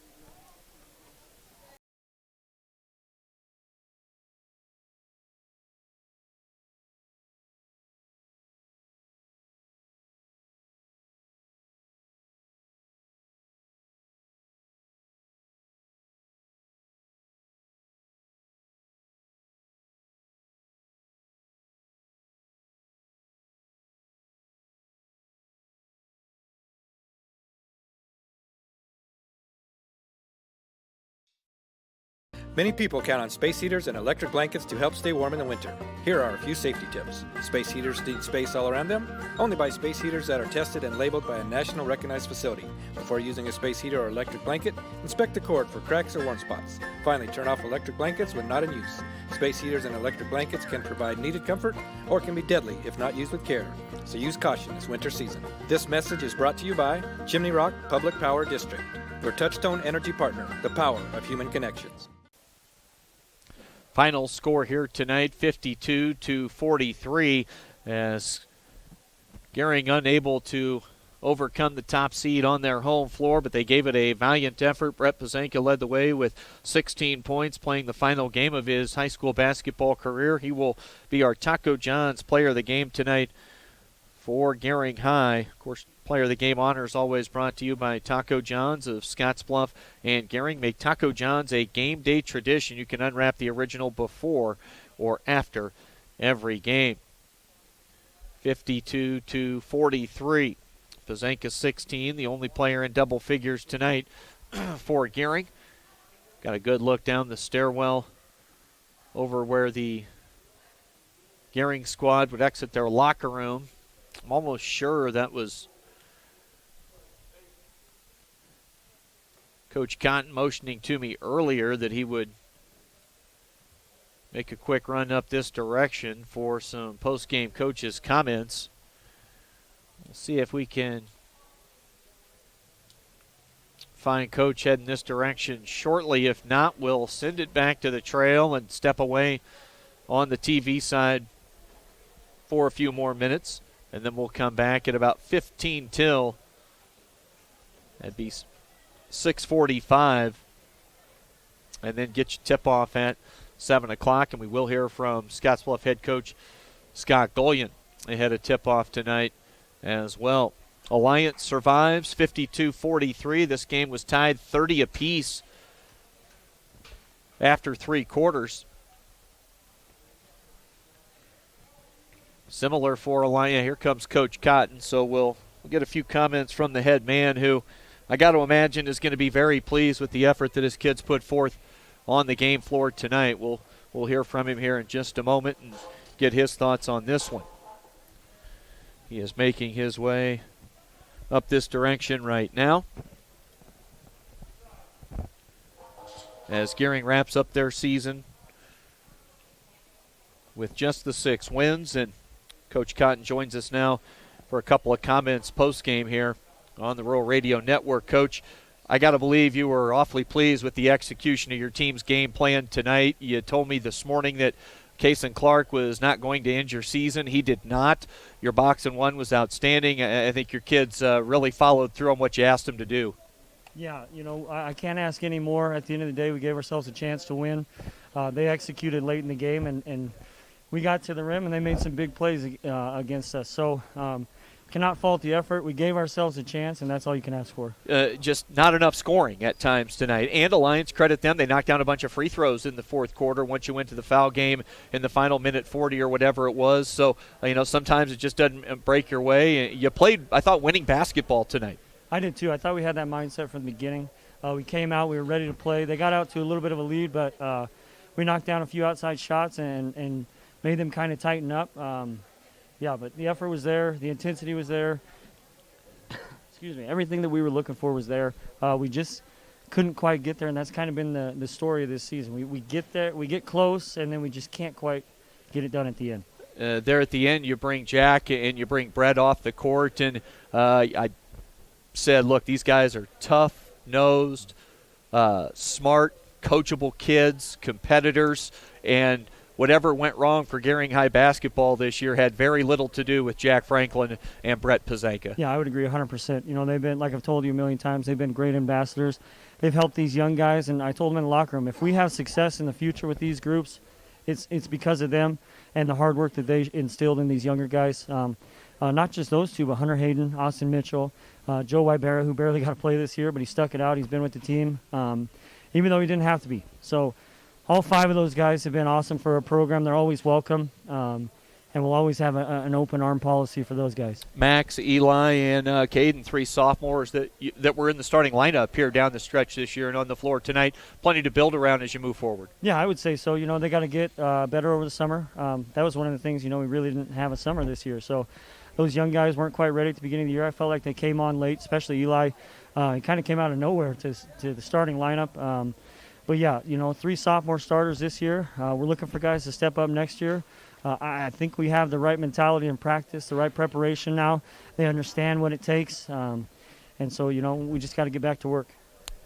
Many people count on space heaters and electric blankets to help stay warm in the winter. Here are a few safety tips. Space heaters need space all around them. Only buy space heaters that are tested and labeled by a national recognized facility. Before using a space heater or electric blanket, inspect the cord for cracks or warm spots. Finally, turn off electric blankets when not in use. Space heaters and electric blankets can provide needed comfort or can be deadly if not used with care. So use caution this winter season. This message is brought to you by Chimney Rock Public Power District, your touchstone energy partner, the power of human connections. Final score here tonight, 52-43, as Gering unable to overcome the top seed on their home floor, but they gave it a valiant effort. Brett Pazanka led the way with 16 points, playing the final game of his high school basketball career. He will be our Taco John's player of the game tonight for Gering High. Of course, player of the game honors always brought to you by Taco John's of Scottsbluff and Gering. Make Taco John's a game day tradition. You can unwrap the original before or after every game. 52-43. Pazanka 16, the only player in double figures tonight for Gering. Got a good look down the stairwell over where the Gering squad would exit their locker room. I'm almost sure that was Coach Cotton motioning to me earlier that he would make a quick run up this direction for some post-game coaches' comments. We'll see if we can find Coach heading this direction shortly. If not, we'll send it back to the trail and step away on the TV side for a few more minutes, and then we'll come back at about 15 till. That'd be 6:45, and then get your tip-off at 7 o'clock, and we will hear from Scottsbluff head coach Scott Gullion ahead of tip-off tonight as well. Alliance survives 52-43. This game was tied 30 apiece after 3 quarters. Similar for Alliance. Here comes Coach Cotton, so we'll get a few comments from the head man, who I got to imagine is going to be very pleased with the effort that his kids put forth on the game floor tonight. We'll hear from him here in just a moment and get his thoughts on this one. He is making his way up this direction right now as Gering wraps up their season with just the 6 wins, and Coach Cotton joins us now for a couple of comments post-game here on the Rural Radio Network. Coach, I got to believe you were awfully pleased with the execution of your team's game plan tonight. You told me this morning that Kason Clark was not going to end your season. He did not. Your boxing one was outstanding. I think your kids really followed through on what you asked them to do. Yeah, I can't ask any more. At the end of the day, we gave ourselves a chance to win. They executed late in the game, and we got to the rim, and they made some big plays against us. So cannot fault the effort. We gave ourselves a chance, and that's all you can ask for. Just not enough scoring at times tonight. And Alliance, credit them. They knocked down a bunch of free throws in the fourth quarter once you went to the foul game in the final minute 40 or whatever it was. So, sometimes it just doesn't break your way. You played, I thought, winning basketball tonight. I did too. I thought we had that mindset from the beginning. We came out, we were ready to play. They got out to a little bit of a lead, but we knocked down a few outside shots and made them kind of tighten up. But the effort was there. The intensity was there. Excuse me. Everything that we were looking for was there. We just couldn't quite get there, and that's kind of been the story of this season. We get there, we get close, and then we just can't quite get it done at the end. There at the end, you bring Jack and you bring Brett off the court, and I said, look, these guys are tough-nosed, smart, coachable kids, competitors, and whatever went wrong for Gering High basketball this year had very little to do with Jack Franklin and Brett Pizanka. Yeah, I would agree 100%. They've been, like I've told you a million times, they've been great ambassadors. They've helped these young guys, and I told them in the locker room, if we have success in the future with these groups, it's because of them and the hard work that they instilled in these younger guys. Not just those two, but Hunter Hayden, Austin Mitchell, Joe Wybera, who barely got to play this year, but he stuck it out. He's been with the team, even though he didn't have to be. So all 5 of those guys have been awesome for our program. They're always welcome, and we'll always have an open arm policy for those guys. Max, Eli, and Caden, 3 sophomores that were in the starting lineup here down the stretch this year and on the floor tonight. Plenty to build around as you move forward. Yeah, I would say so. They got to get better over the summer. That was one of the things, we really didn't have a summer this year. So those young guys weren't quite ready at the beginning of the year. I felt like they came on late, especially Eli. He kind of came out of nowhere to the starting lineup. But, yeah, 3 sophomore starters this year. We're looking for guys to step up next year. I think we have the right mentality and practice, the right preparation now. They understand what it takes. And so, we just got to get back to work.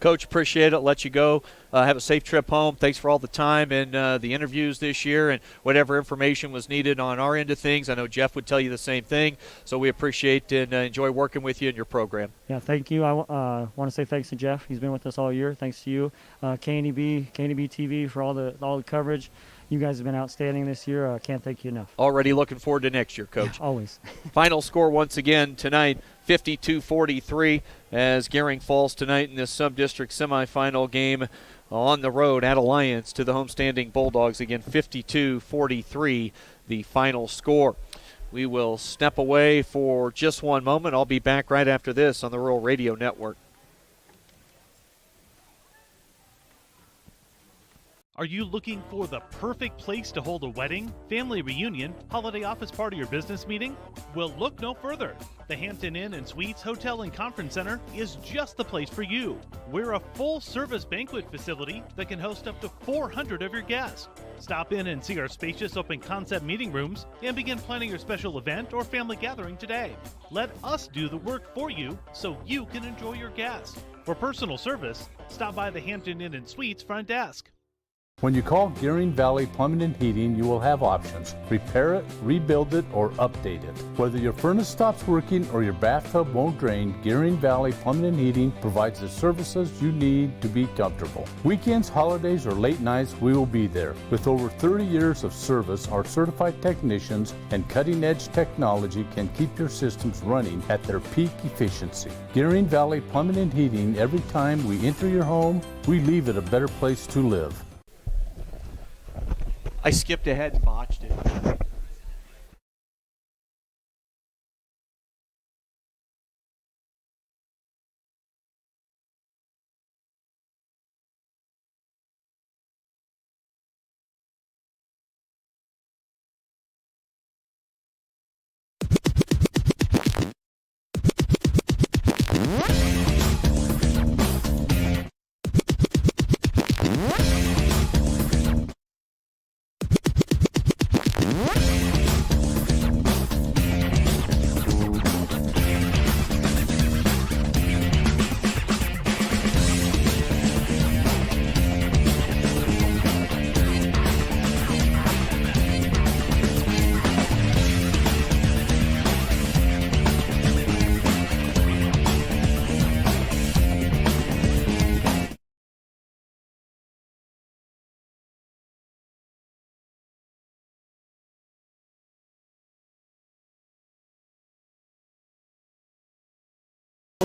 Coach, appreciate it. Let you go. Have a safe trip home. Thanks for all the time and the interviews this year and whatever information was needed on our end of things. I know Jeff would tell you the same thing. So we appreciate and enjoy working with you in your program. Yeah, thank you. I want to say thanks to Jeff. He's been with us all year. Thanks to you, KNEB TV for all the coverage. You guys have been outstanding this year. Can't thank you enough. Already looking forward to next year, Coach. Yeah, always. Final score once again tonight, 52-43, as Gering falls tonight in this sub-district semifinal game on the road at Alliance to the homestanding Bulldogs. Again, 52-43, the final score. We will step away for just one moment. I'll be back right after this on the Rural Radio Network. Are you looking for the perfect place to hold a wedding, family reunion, holiday office party, or business meeting? Well, look no further. The Hampton Inn and Suites Hotel and Conference Center is just the place for you. We're a full-service banquet facility that can host up to 400 of your guests. Stop in and see our spacious open-concept meeting rooms and begin planning your special event or family gathering today. Let us do the work for you so you can enjoy your guests. For personal service, stop by the Hampton Inn and Suites front desk. When you call Gering Valley Plumbing and Heating, you will have options. Repair it, rebuild it, or update it. Whether your furnace stops working or your bathtub won't drain, Gering Valley Plumbing and Heating provides the services you need to be comfortable. Weekends, holidays, or late nights, we will be there. With over 30 years of service, our certified technicians and cutting-edge technology can keep your systems running at their peak efficiency. Gering Valley Plumbing and Heating, every time we enter your home, we leave it a better place to live. I skipped ahead and botched it.